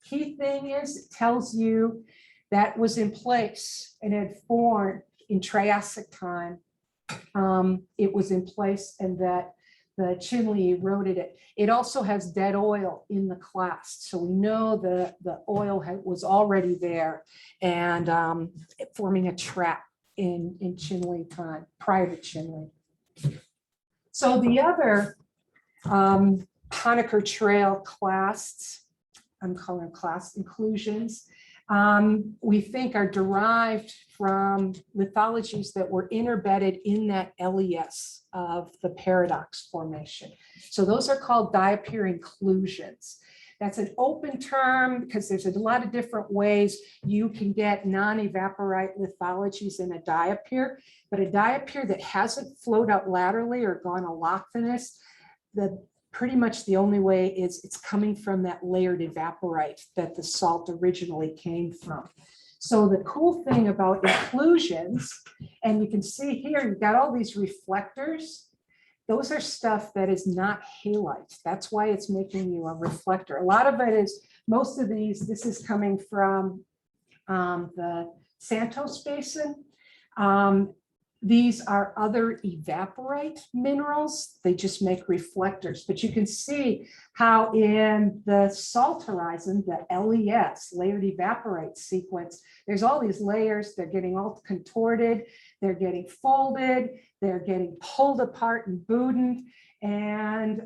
Key thing is, it tells you that was in place and had formed in Triassic time. It was in place, and that the Chinley eroded it. It also has dead oil in the clast. So we know the oil was already there and forming a trap in Chinley time, prior to Chinley. So the other Honaker Trail clasts, I'm calling them clast inclusions, we think are derived from lithologies that were interbedded in that LES of the Paradox Formation. So those are called Diaper Inclusions. That's an open term because there's a lot of different ways you can get non-evaporite lithologies in a diapier, but a diapier that hasn't flowed out laterally or gone allochthonous, pretty much the only way is it's coming from that layered evaporite that the salt originally came from. So the cool thing about inclusions, and you can see here, you've got all these reflectors. Those are stuff that is not halite. That's why it's making you a reflector. A lot of it is, most of these, this is coming from the Santos Basin. These are other evaporite minerals. They just make reflectors, but you can see how in the salt horizon, the LES, layered evaporite sequence, there's all these layers. They're getting all contorted. They're getting folded. They're getting pulled apart and boudined, and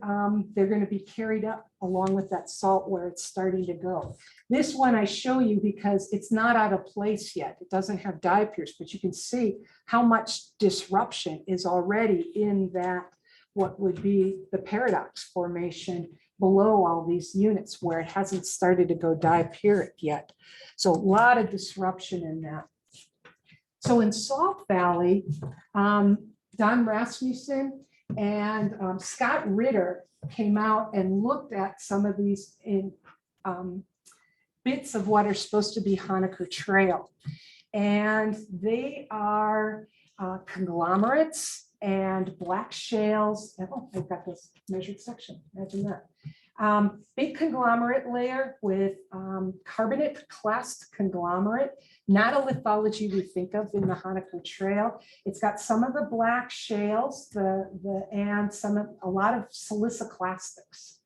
they're going to be carried up along with that salt where it's starting to go. This one I show you because it's not out of place yet. It doesn't have diapiers, but you can see how much disruption is already in that, what would be the Paradox Formation below all these units where it hasn't started to go diapiric yet. So a lot of disruption in that. So in Salt Valley, Don Rasmussen and Scott Ritter came out and looked at some of these in bits of what are supposed to be Honaker Trail. And they are conglomerates and black shales. Oh, I've got this measured section, imagine that. Big conglomerate layer with carbonate clast conglomerate, not a lithology we think of in the Honaker Trail. It's got some of the black shales, and a lot of siliciclastics.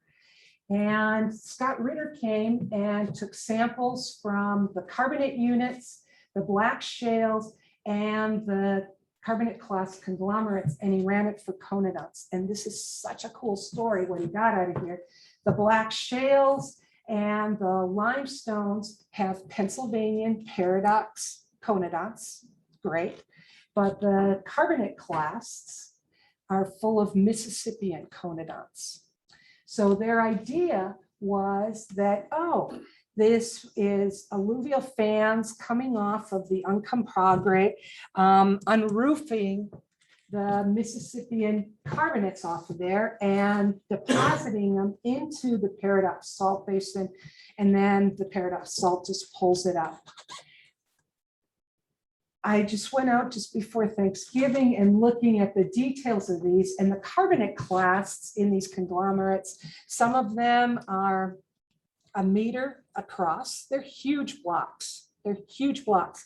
And Scott Ritter came and took samples from the carbonate units, the black shales, and the carbonate clast conglomerates, and he ran it for conodonts. And this is such a cool story what he got out of here. The black shales and the limestones have Pennsylvanian paradox conodonts, great, but the carbonate clasts are full of Mississippian conodonts. So their idea was that, oh, this is alluvial fans coming off of the Uncompahgre, unroofing the Mississippian carbonates off of there and depositing them into the Paradox Salt Basin. And then the Paradox Salt just pulls it out. I just went out just before Thanksgiving and looking at the details of these, and the carbonate clasts in these conglomerates, some of them are a meter across. They're huge blocks. They're huge blocks.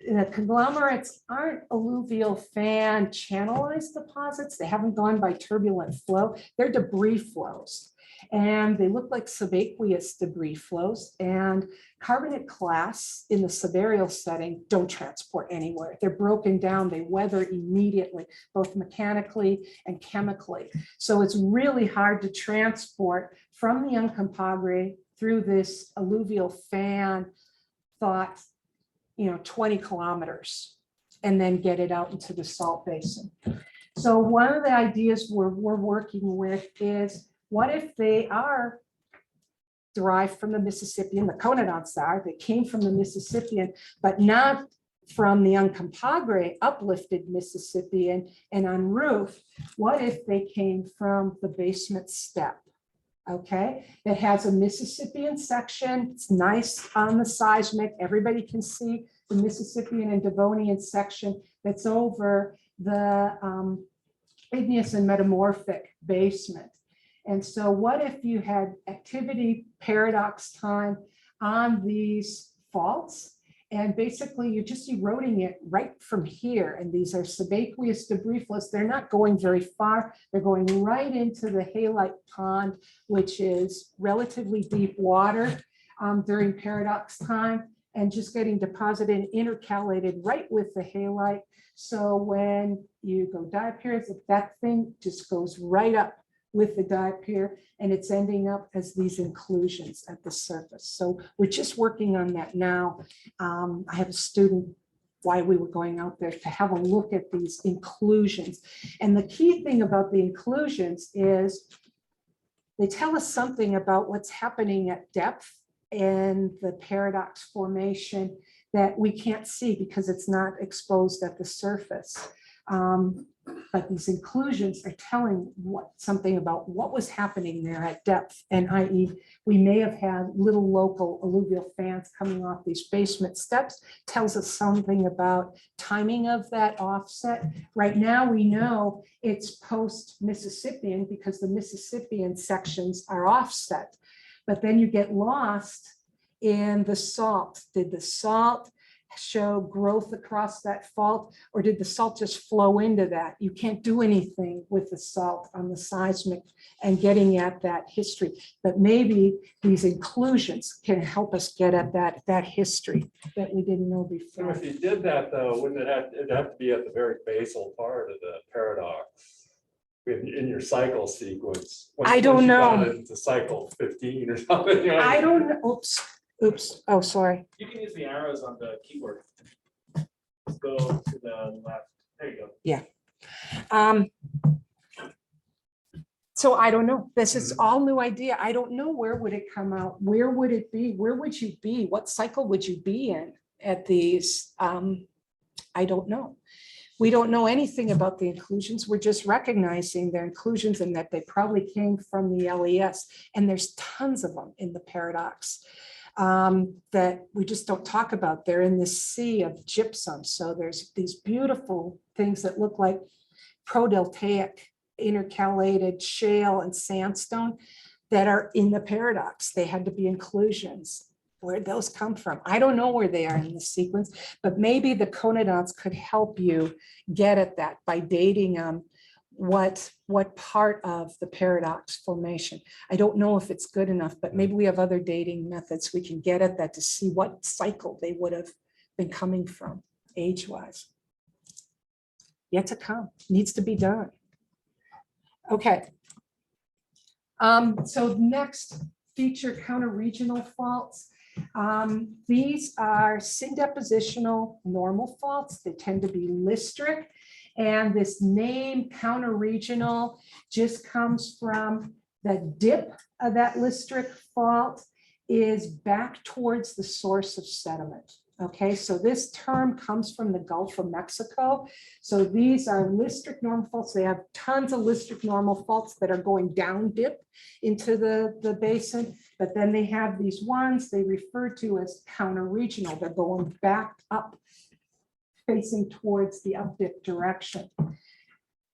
The conglomerates aren't alluvial fan channelized deposits. They haven't gone by turbulent flow. They're debris flows. And they look like subaqueous debris flows. And carbonate clasts in the subaerial setting don't transport anywhere. They're broken down. They weather immediately, both mechanically and chemically. So it's really hard to transport from the Uncompahgre through this alluvial fan, thought, 20 kilometers, and then get it out into the salt basin. So one of the ideas we're working with is what if they are derived from the Mississippian, the conodonts are, they came from the Mississippian, but not from the Uncompahgre uplifted Mississippian and on roof. What if they came from the basement step? Okay, it has a Mississippian section. It's nice on the seismic. Everybody can see the Mississippian and Devonian section that's over the igneous and metamorphic basement. And so what if you had activity paradox time on these faults? And basically you're just eroding it right from here. And these are subaqueous debris flows. They're not going very far. They're going right into the halite pond, which is relatively deep water during paradox time, and just getting deposited and intercalated right with the halite. So when you go diapirism, that thing just goes right up with the diaper, and it's ending up as these inclusions at the surface. So we're just working on that now. I have a student, why we were going out there, to have a look at these inclusions. And the key thing about the inclusions is they tell us something about what's happening at depth and the paradox formation that we can't see because it's not exposed at the surface. But these inclusions are telling something about what was happening there at depth, and i.e. we may have had little local alluvial fans coming off these basement steps. Tells us something about timing of that offset. Right now we know it's post-Mississippian because the Mississippian sections are offset, but then you get lost in the salt. Did the salt show growth across that fault, or did the salt just flow into that? You can't do anything with the salt on the seismic and getting at that history, but maybe these inclusions can help us get at that history that we didn't know So before. if you did that though, wouldn't it'd have to be at the very basal part of the paradox in your cycle sequence? I don't once you know. got into cycle 15 or something. You know? I don't know. Oops. Oh, sorry. You can use the arrows on the keyboard. Let's go to the left. There you go. So I don't know. This is all new idea. I don't know, where would it come out? Where would it be? Where would you be? What cycle would you be in at these? I don't know. We don't know anything about the inclusions. We're just recognizing their inclusions and that they probably came from the LES. And there's tons of them in the paradox that we just don't talk about. They're in this sea of gypsum. So there's these beautiful things that look like prodeltaic intercalated shale and sandstone that are in the paradox. They had to be inclusions. Where'd those come from? I don't know where they are in the sequence, but maybe the conodonts could help you get at that by dating what part of the paradox formation. I don't know if it's good enough, but maybe we have other dating methods we can get at that to see what cycle they would have been coming from age-wise. Yet to come, needs to be done. Okay. So next, feature counter-regional faults. These are syndepositional normal faults. They tend to be listric. And this name counter-regional just comes from the dip of that listric fault is back towards the source of sediment. Okay, so this term comes from the Gulf of Mexico. So these are listric normal faults. They have tons of listric normal faults that are going down dip into the basin, but then they have these ones they refer to as counter-regional. They're going back up, facing towards the up dip direction.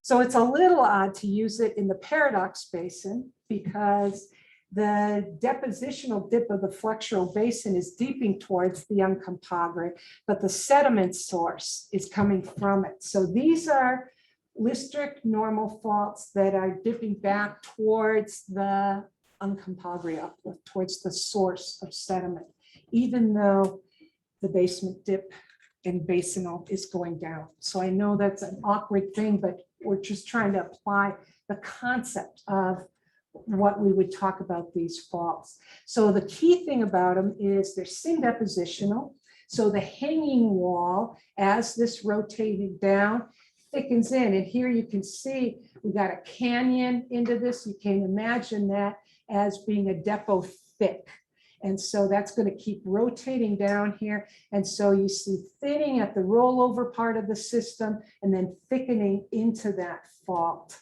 So it's a little odd to use it in the Paradox Basin because the depositional dip of the flexural basin is deeping towards the Uncompahgre, but the sediment source is coming from it. So these are listric normal faults that are dipping back towards the Uncompahgre uplift, towards the source of sediment, even though the basement dip and basinal is going down. So I know that's an awkward thing, but we're just trying to apply the concept of what we would talk about these faults. So the key thing about them is they're syndepositional. So the hanging wall, as this rotated down, thickens in. And here you can see we got a canyon into this. You can imagine that as being a depot thick. And so that's going to keep rotating down here. And so you see thinning at the rollover part of the system and then thickening into that fault.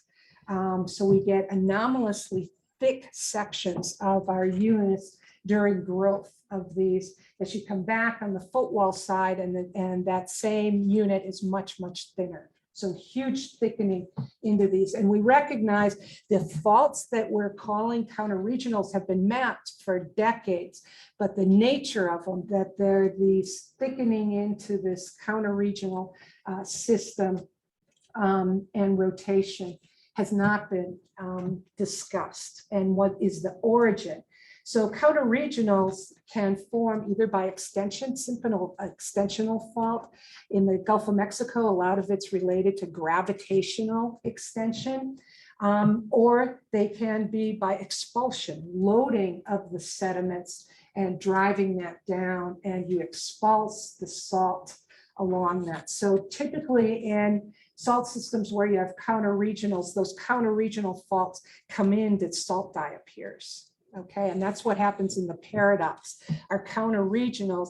So we get anomalously thick sections of our units during growth of these. As you come back on the footwall side, and that same unit is much, much thinner. So huge thickening into these. And we recognize the faults that we're calling counter-regionals have been mapped for decades, but the nature of them, that they're these thickening into this counter-regional system and rotation, has not been discussed. And what is the origin? So counter-regionals can form either by extension, simple extensional fault. In the Gulf of Mexico, a lot of it's related to gravitational extension, or they can be by expulsion, loading of the sediments and driving that down, and you expulse the salt along that. So typically in salt systems where you have counter-regionals, those counter-regional faults come into salt diapirs. Okay, and that's what happens in the paradox. Our counter-regionals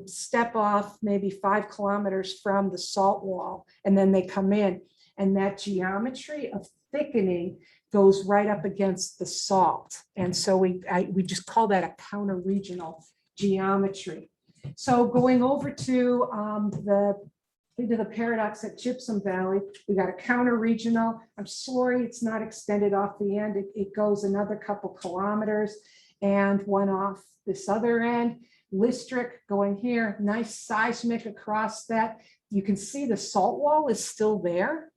step off maybe 5 kilometers from the salt wall, and then they come in, and that geometry of thickening goes right up against the salt. And so we just call that a counter-regional geometry. So going over to into the paradox at Gypsum Valley, we got a counter-regional. I'm sorry, it's not extended off the end. It goes another couple kilometers and one off this other end. Listric going here, nice seismic across that. You can see the salt wall is still there.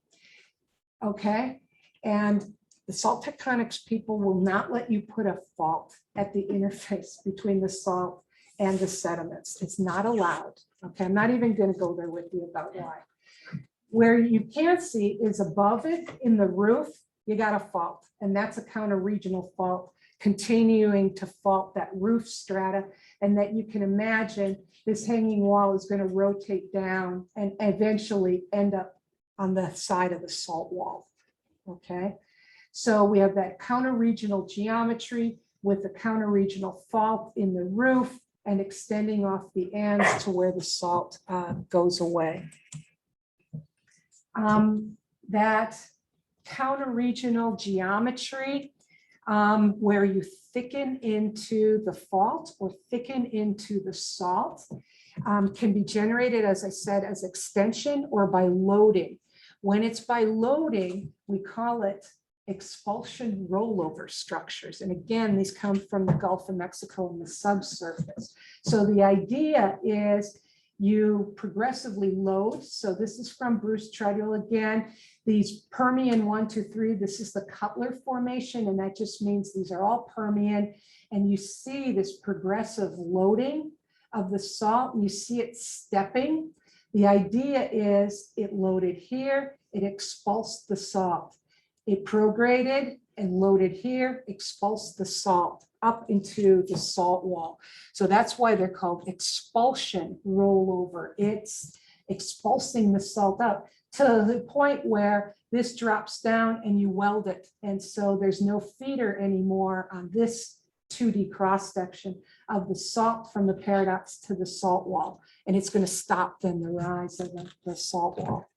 Okay, and the salt tectonics people will not let you put a fault at the interface between the salt and the sediments. It's not allowed. Okay, I'm not even going to go there with you about why. Where you can see is above it in the roof, you got a fault, and that's a counter-regional fault continuing to fault that roof strata, and that you can imagine this hanging wall is going to rotate down and eventually end up on the side of the salt wall. Okay, so we have that counter-regional geometry with the counter-regional fault in the roof and extending off the ends to where the salt goes away. That counter-regional geometry, where you thicken into the fault or thicken into the salt, can be generated, as I said, as extension or by loading. When it's by loading, we call it expulsion rollover structures. And again, these come from the Gulf of Mexico and the subsurface. So the idea is you progressively load. So this is from Bruce Treadwell again. These Permian 1, 2, 3, this is the Cutler Formation, and that just means these are all Permian. And you see this progressive loading of the salt, and you see it stepping. The idea is it loaded here, it expulsed the salt. It prograded and loaded here, expulsed the salt up into the salt wall. So that's why they're called expulsion rollover. It's expulsing the salt up to the point where this drops down and you weld it. And so there's no feeder anymore on this 2D cross section of the salt from the paradox to the salt wall. And it's going to stop then the rise of the salt wall.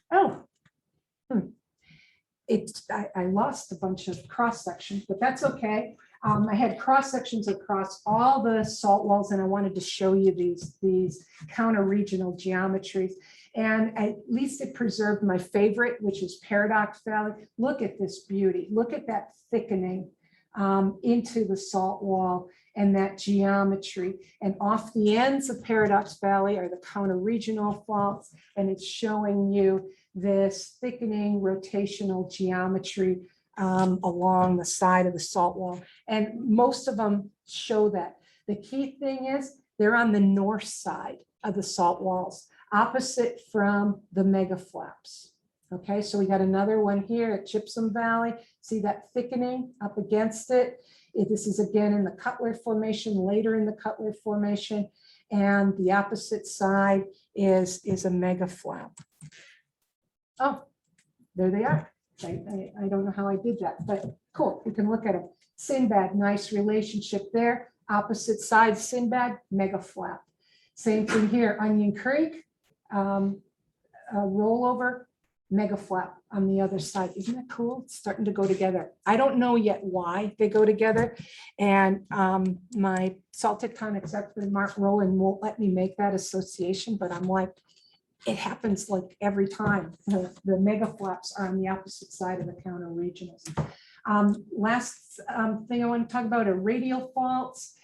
Oh, I lost a bunch of cross sections, but that's okay. I had cross sections across all the salt walls, and I wanted to show you these counter-regional geometries. And at least it preserved my favorite, which is Paradox Valley. Look at this beauty. Look at that thickening into the salt wall and that geometry. And off the ends of Paradox Valley are the counter-regional faults, and it's showing you this thickening rotational geometry along the side of the salt wall. And most of them show that. The key thing is they're on the north side of the salt walls, opposite from the mega flaps. Okay, so we got another one here at Gypsum Valley. See that thickening up against it? This is again in the Cutler Formation, later in the Cutler Formation. And the opposite side is a mega flap. Oh, there they are. I don't know how I did that, but cool. We can look at them. Sinbad, nice relationship there. Opposite side, Sinbad, mega flap. Same thing here, Onion Creek, Rollover, mega flap on the other side. Isn't that cool? It's starting to go together. I don't know yet why they go together. And my salt tectonics expert, Mark Rowland, won't let me make that association, but I'm like, it happens like every time. The mega flaps are on the opposite side of the counter regionals. Last thing I want to talk about are radial faults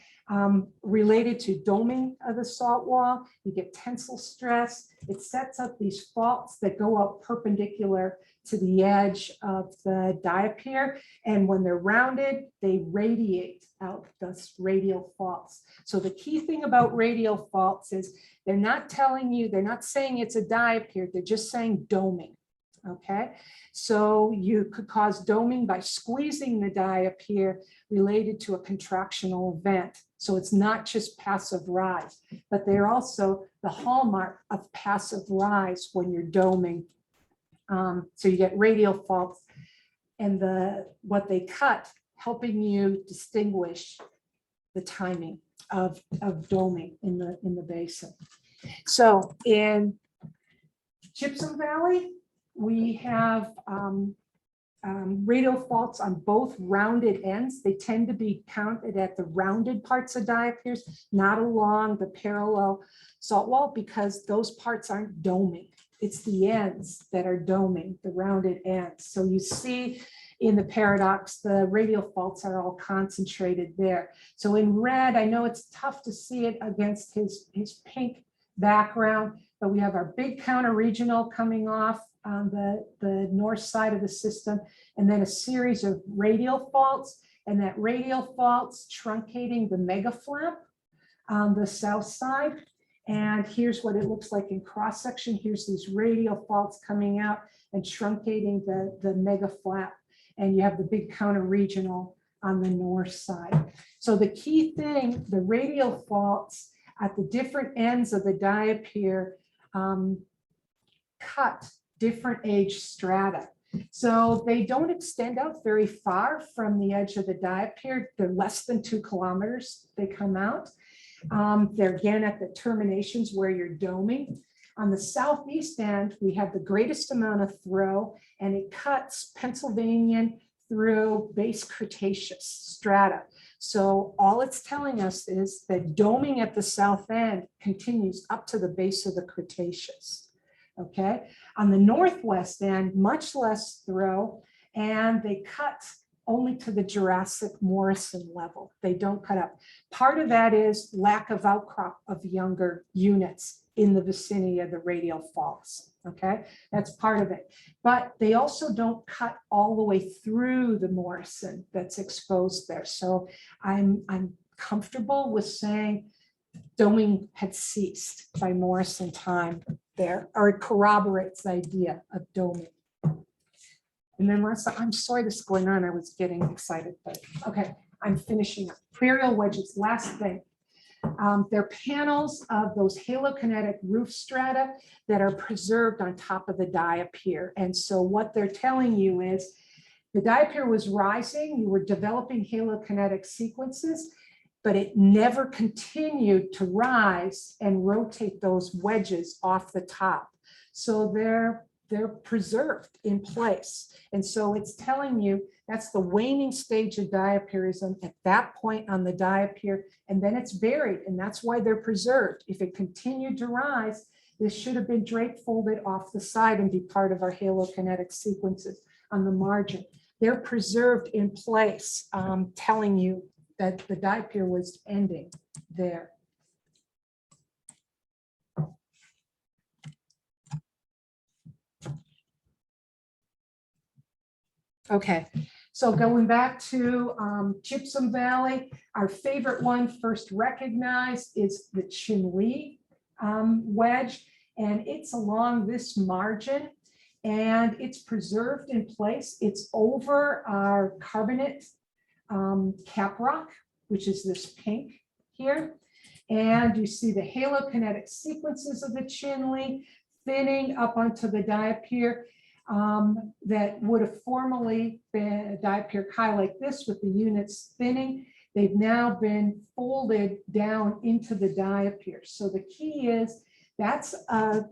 related to doming of the salt wall. You get tensile stress. It sets up these faults that go out perpendicular to the edge of the diapier. And when they're rounded, they radiate out, thus radial faults. So the key thing about radial faults is they're not telling you, they're not saying it's a diapier, they're just saying doming. Okay, so you could cause doming by squeezing the diapier related to a contractional event. So it's not just passive rise, but they're also the hallmark of passive rise when you're doming. So you get radial faults and what they cut, helping you distinguish the timing of doming in the basin. So in Gypsum Valley, we have radial faults on both rounded ends. They tend to be counted at the rounded parts of diapiers, not along the parallel salt wall, because those parts aren't doming. It's the ends that are doming, the rounded ends. So you see in the Paradox, the radial faults are all concentrated there. So in red, I know it's tough to see it against his pink background, but we have our big counter regional coming off on the north side of the system, and then a series of radial faults, and that radial faults truncating the mega flap on the south side. And here's what it looks like in cross section. Here's these radial faults coming out and truncating the mega flap, and you have the big counter regional on the north side. So the key thing, the radial faults at the different ends of the diapier cut different age strata. So they don't extend out very far from the edge of the diapier. They're less than 2 kilometers, they come out. They're again at the terminations where you're doming. On the southeast end, we have the greatest amount of throw, and it cuts Pennsylvanian through base Cretaceous strata. So all it's telling us is that doming at the south end continues up to the base of the Cretaceous. Okay, on the northwest end, much less throw, and they cut only to the Jurassic Morrison level. They don't cut up. Part of that is lack of outcrop of younger units in the vicinity of the radial faults. Okay, that's part of it. But they also don't cut all the way through the Morrison that's exposed there. So I'm comfortable with saying doming had ceased by Morrison time there, or it corroborates the idea of doming. And then last, I'm sorry this is going on, I was getting excited, but okay, I'm finishing up. Radial wedges, last thing. They're panels of those halokinetic roof strata that are preserved on top of the diapier. And so what they're telling you is the diapier was rising, you were developing halokinetic sequences, but it never continued to rise and rotate those wedges off the top. So they're preserved in place. And so it's telling you that's the waning stage of diapirism at that point on the diapier, and then it's buried, and that's why they're preserved. If it continued to rise, this should have been drape folded off the side and be part of our halokinetic sequences on the margin. They're preserved in place, telling you that the diapier was ending there. Okay, so going back to Gypsum Valley, our favorite one first recognized is the Chimney Wedge, and it's along this margin, and it's preserved in place. It's over our Carbonate Cap Rock, which is this pink here. And you see the halokinetic sequences of the Chimney thinning up onto the diapier that would have formerly been a diapier kai like this with the units thinning. They've now been folded down into the diapier. So the key is that's a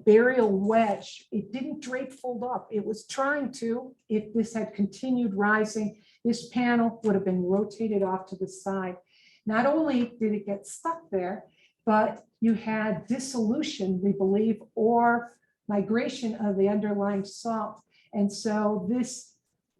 burial wedge. It didn't drape fold up. It was trying to. If this had continued rising, this panel would have been rotated off to the side. Not only did it get stuck there, but you had dissolution, we believe, or migration of the underlying salt. And so this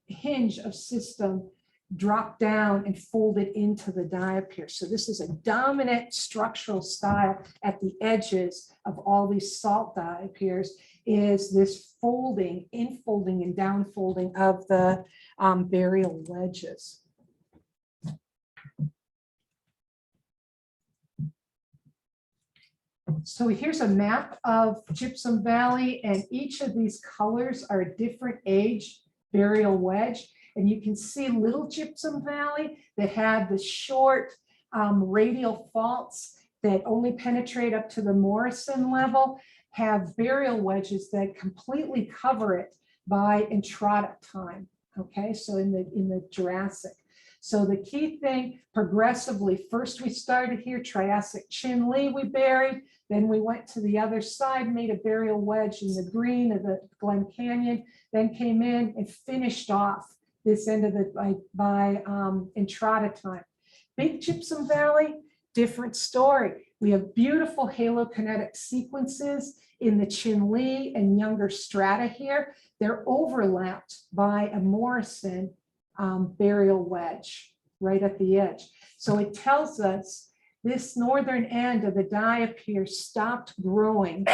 hinge of system dropped down and folded into the diapier. So this is a dominant structural style at the edges of all these salt diapiers, is this folding, infolding and downfolding of the burial wedges. So here's a map of Gypsum Valley, and each of these colors are a different age burial wedge. And you can see Little Gypsum Valley that had the short radial faults that only penetrate up to the Morrison level, have burial wedges that completely cover it by entrada time. Okay, so in the Jurassic. So the key thing, progressively, first we started here, Triassic Chimney we buried, then we went to the other side, made a burial wedge in the green of the Glen Canyon, then came in and finished off this end of it by entrada time. Big Gypsum Valley, different story. We have beautiful halokinetic sequences in the Chimney and younger strata here. They're overlapped by a Morrison burial wedge right at the edge. So it tells us this northern end of the diapier stopped growing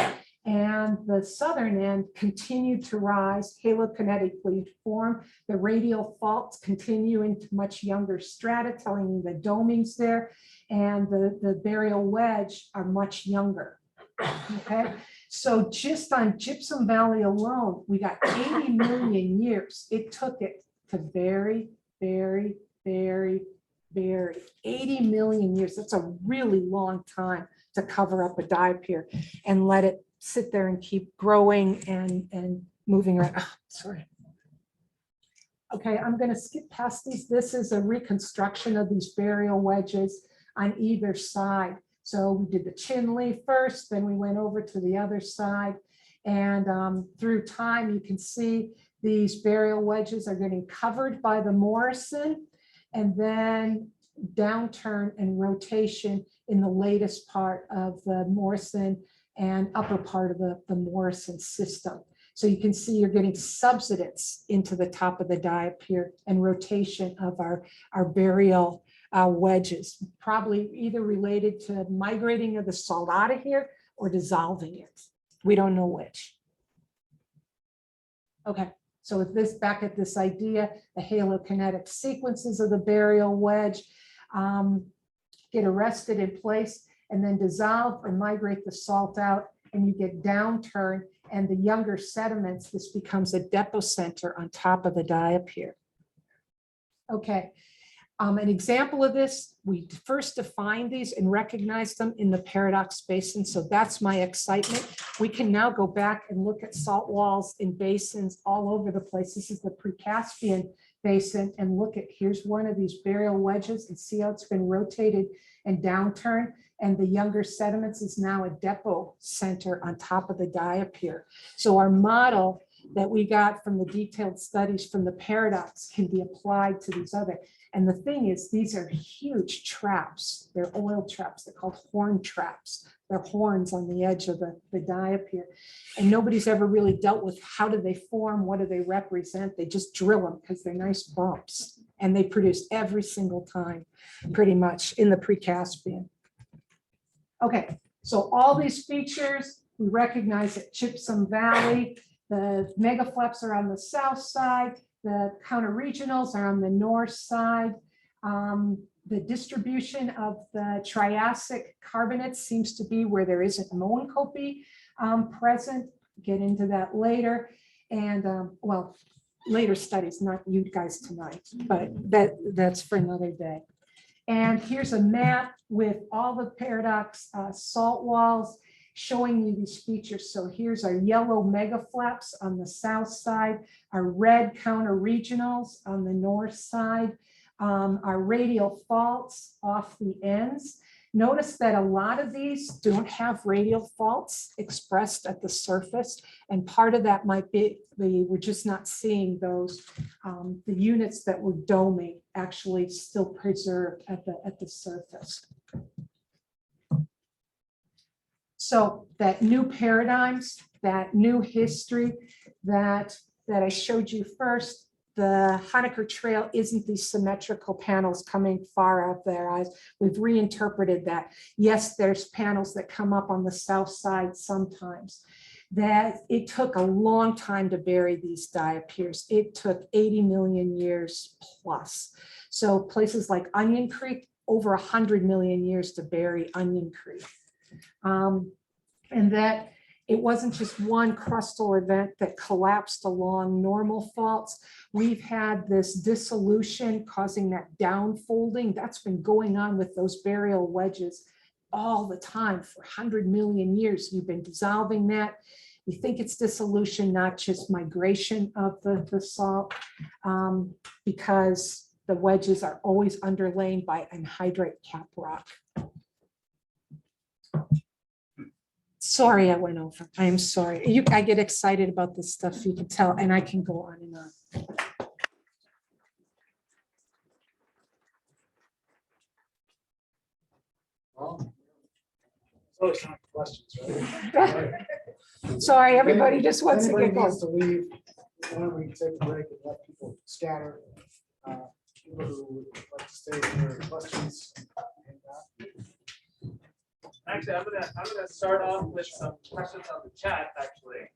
and the southern end continued to rise, halokinetically form. The radial faults continue into much younger strata, telling you the doming's there, and the burial wedge are much younger. Okay, so just on Gypsum Valley alone, we got 80 million years. It took it to bury 80 million years. That's a really long time to cover up a diapier and let it sit there and keep growing and moving around. Oh, sorry. Okay, I'm going to skip past these. This is a reconstruction of these burial wedges on either side. So we did the Chimney first, then we went over to the other side. And through time, you can see these burial wedges are getting covered by the Morrison, and then downturn and rotation in the latest part of the Morrison and upper part of the Morrison system. So you can see you're getting subsidence into the top of the diapier and rotation of our burial wedges, probably either related to migrating of the salt out of here or dissolving it. We don't know which. Okay, so with this, back at this idea, the halokinetic sequences of the burial wedge get arrested in place and then dissolve or migrate the salt out, and you get downturn and the younger sediments, this becomes a depocenter on top of the diapier. Okay, an example of this, we first defined these and recognized them in the Paradox Basin, so that's my excitement. We can now go back and look at salt walls in basins all over the place. This is the Pre-Caspian Basin, and look at, here's one of these burial wedges, and see how it's been rotated and downturned, and the younger sediments is now a depot center on top of the diapier. So our model that we got from the detailed studies from the Paradox can be applied to these other. And the thing is, these are huge traps. They're oil traps. They're called horn traps. They're horns on the edge of the diapier. And nobody's ever really dealt with how do they form, what do they represent. They just drill them because they're nice bumps. And they produce every single time, pretty much, in the Pre-Caspian. Okay, so all these features we recognize at Gypsum Valley. The megafleps are on the south side. The counter-regionals are on the north side. The distribution of the Triassic carbonates seems to be where there isn't Moenkopi present. Get into that later. And well, later studies, not you guys tonight, but that's for another day. And here's a map with all the Paradox salt walls showing you these features. So here's our yellow mega flaps on the south side, our red counter regionals on the north side, our radial faults off the ends. Notice that a lot of these don't have radial faults expressed at the surface. And part of that might be we're just not seeing those, the units that were doming actually still preserved at the surface. So that new paradigms, that new history that I showed you first, the Honecker Trail isn't these symmetrical panels coming far up their eyes. We've reinterpreted that. Yes, there's panels that come up on the south side sometimes. That it took a long time to bury these diapirs. It took 80 million years plus. So places like Onion Creek, over 100 million years to bury Onion Creek. And that it wasn't just one crustal event that collapsed along normal faults. We've had this dissolution causing that downfolding. That's been going on with those burial wedges all the time for 100 million years. You've been dissolving that. We think it's dissolution, not just migration of the salt, because the wedges are always underlain by anhydrite cap rock. Sorry, I went over. I am sorry. I get excited about this stuff, you can tell, and I can go on and on. Well, so it's not questions, right? Sorry, everybody just wants to Anybody get going. wants to leave, why don't we take a break and let people scatter? People who would like to stay for questions. Actually, I'm gonna start off with some questions on the chat, actually.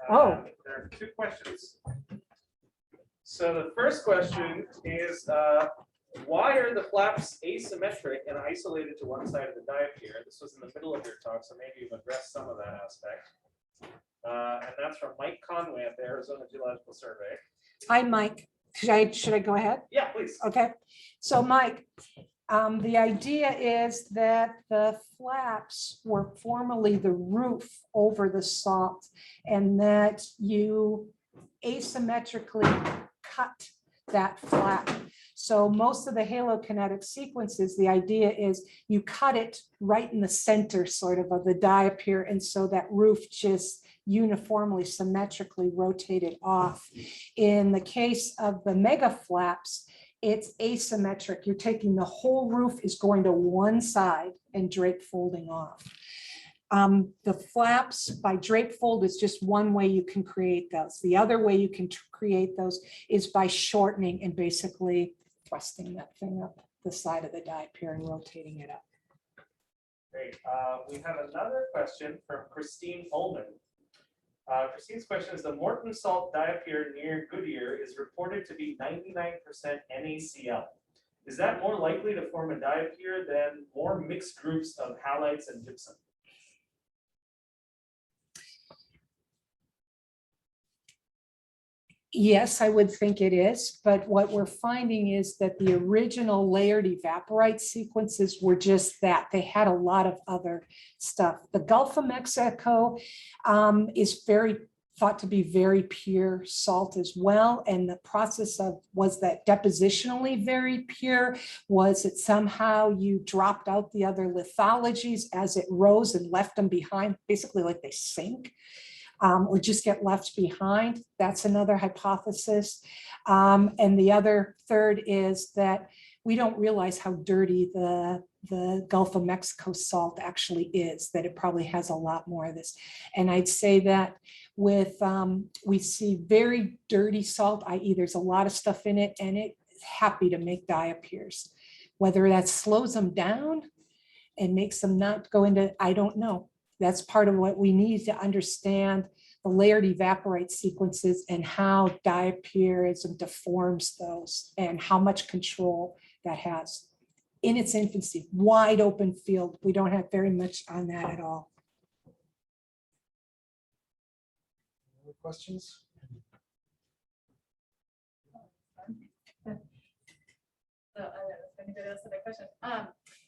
There are 2 questions. So the first question is, why are the flaps asymmetric and isolated to one side of the diapier? This was in the middle of your talk, so maybe you've addressed some of that aspect. And that's from Mike Conway at the Arizona Geological Survey. Hi, Mike. Should I go ahead? Yeah, please. Okay. So, Mike, the idea is that the flaps were formerly the roof over the salt, and that you asymmetrically cut that flap. So most of the halokinetic sequences, the idea is you cut it right in the center sort of the diapier, and so that roof just uniformly symmetrically rotated off. In the case of the mega flaps, it's asymmetric. You're taking the whole roof is going to one side and drape folding off. The flaps by drape fold is just one way you can create those. The other way you can create those is by shortening and basically thrusting that thing up the side of the diapier and rotating it up. Great. We have another question from Christine Ullman. Christine's question is, the Morton Salt diapier near Goodyear is reported to be 99% NaCl. Is that more likely to form a diapier than more mixed groups of halides and gypsum? Yes, I would think it is, but what we're finding is that the original layered evaporite sequences were just that. They had a lot of other stuff. The Gulf of Mexico is thought to be very pure salt as well. And the process of, was that depositionally very pure? Was it somehow you dropped out the other lithologies as it rose and left them behind, basically like they sink? Or just get left behind? That's another hypothesis. And the other third is that we don't realize how dirty the Gulf of Mexico salt actually is, that it probably has a lot more of this. And I'd say that with, we see very dirty salt, i.e. there's a lot of stuff in it and it's happy to make diapiers. Whether that slows them down and makes them not go into, I don't know. That's part of what we need to understand, the layered evaporite sequences and how diapirism deforms those and how much control that has. In its infancy, wide open field. We don't have very much on that at all. Other questions? So if could answer that question.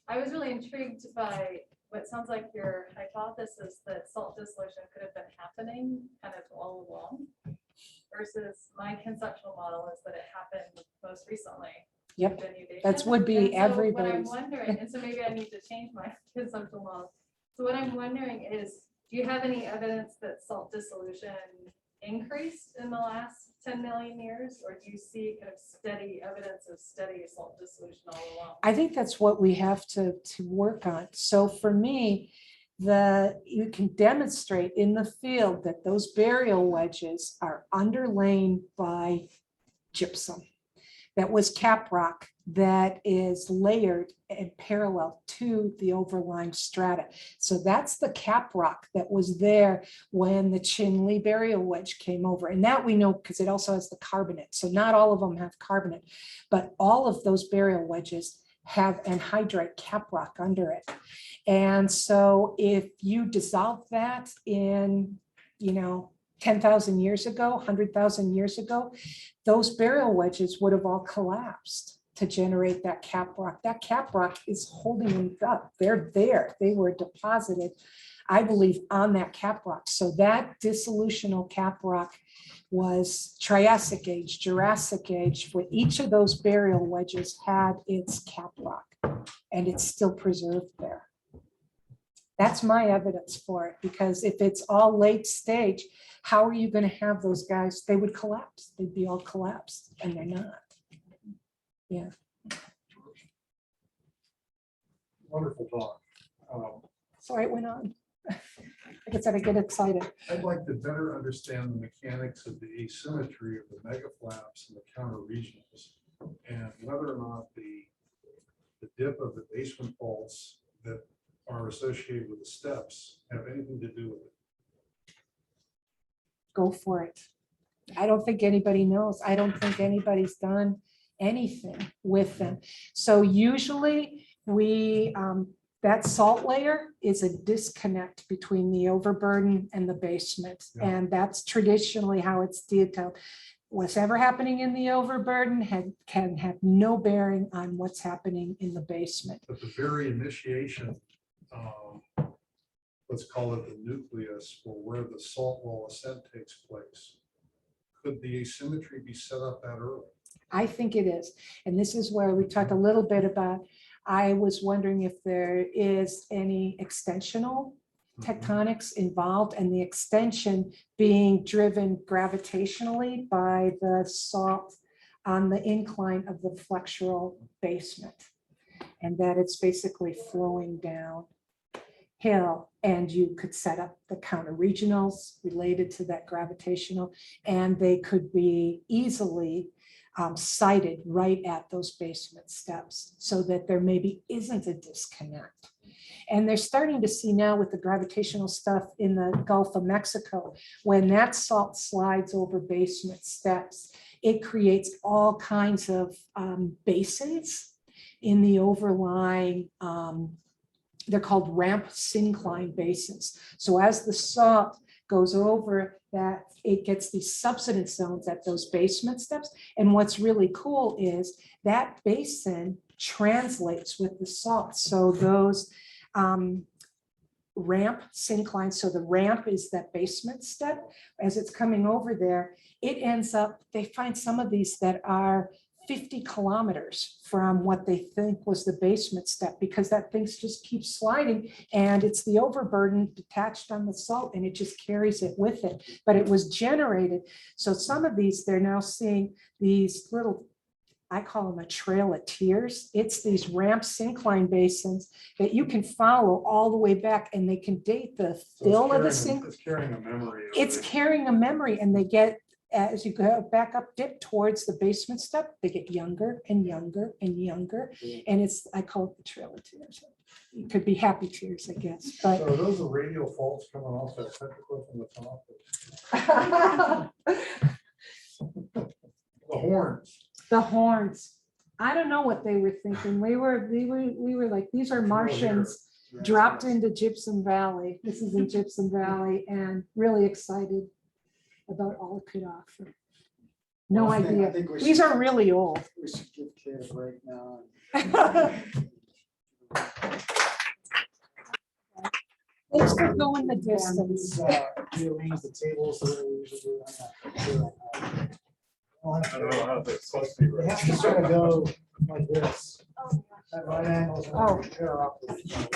I was really intrigued by what sounds like your hypothesis that salt dissolution could have been happening kind of all along, versus my conceptual model is that it happened most recently. Yep, with denudation. that would be And so what I'm everybody's. wondering, and so maybe I need to change my conceptual model. So what I'm wondering is, do you have any evidence that salt dissolution increased in the last 10 million years, or do you see kind of steady evidence of steady salt dissolution all along? I think that's what we have to work on. So for me, you can demonstrate in the field that those burial wedges are underlain by gypsum. That was cap rock that is layered and parallel to the overlying strata. So that's the cap rock that was there when the Chimney burial wedge came over. And that we know because it also has the carbonate. So not all of them have carbonate, but all of those burial wedges have anhydrite cap rock under it. And so if you dissolve that in, 10,000 years ago, 100,000 years ago, those burial wedges would have all collapsed to generate that cap rock. That cap rock is holding them up. They're there. They were deposited, I believe, on that cap rock. So that dissolutional cap rock was Triassic age, Jurassic age, where each of those burial wedges had its cap rock, and it's still preserved there. That's my evidence for it, because if it's all late stage, how are you going to have those guys? They would collapse. They'd be all collapsed, and they're not. Yeah. Wonderful talk. Sorry, it went on. Like I said, I get excited. I'd like to better understand the mechanics of the asymmetry of the megaflaps and the counter regionals, and whether or not the dip of the basement faults that are associated with the steps have anything to do with it. Go for it. I don't think anybody knows. I don't think anybody's done anything with them. So usually that salt layer is a disconnect between the overburden and the basement. Yeah. And that's traditionally how it's detailed. What's ever happening in the overburden can have no bearing on what's happening in the basement. But the very initiation, let's call it the nucleus, or where the salt wall ascent takes place, could the asymmetry be set up that early? I think it is. And this is where we talked a little bit about, I was wondering if there is any extensional tectonics involved, and the extension being driven gravitationally by the salt on the incline of the flexural basement. And that it's basically flowing down hill, and you could set up the counter regionals related to that gravitational, and they could be easily sited right at those basement steps, so that there maybe isn't a disconnect. And they're starting to see now with the gravitational stuff in the Gulf of Mexico, when that salt slides over basement steps, it creates all kinds of basins in the overlying, they're called ramp syncline basins. So as the salt goes over that, it gets these subsidence zones at those basement steps. And what's really cool is that basin translates with the salt. So those ramp syncline, so the ramp is that basement step. As it's coming over there, it ends up, they find some of these that are 50 kilometers from what they think was the basement step, because that thing just keeps sliding, and it's the overburden detached on the salt, and it just carries it with it. But it was generated. So some of these, they're now seeing these little, I call them a trail of tears. It's these ramp syncline basins that you can follow all the way back, and they can date the fill of the sink. It's carrying a memory. It's carrying a memory, and they get, as you go back up dip towards the basement step, they get younger and younger and younger. And it's, I call it the trail of tears. It could be happy tears, I guess, but. So are those the radial faults coming off that petroglyph from the top? The horns. The horns. I don't know what they were thinking. We were like, these are Martians dropped into Gypsum Valley. This is in Gypsum Valley, and really excited about all it could offer. No Well, I think idea. we These should- are really old. We should give Kate a break now. Thanks for going the distance. Rearrange the tables the way we usually do on that. I don't know how they're supposed to be. It has to sort of go like this. At right angles. and Oh. pair up with each other.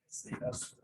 See, that's.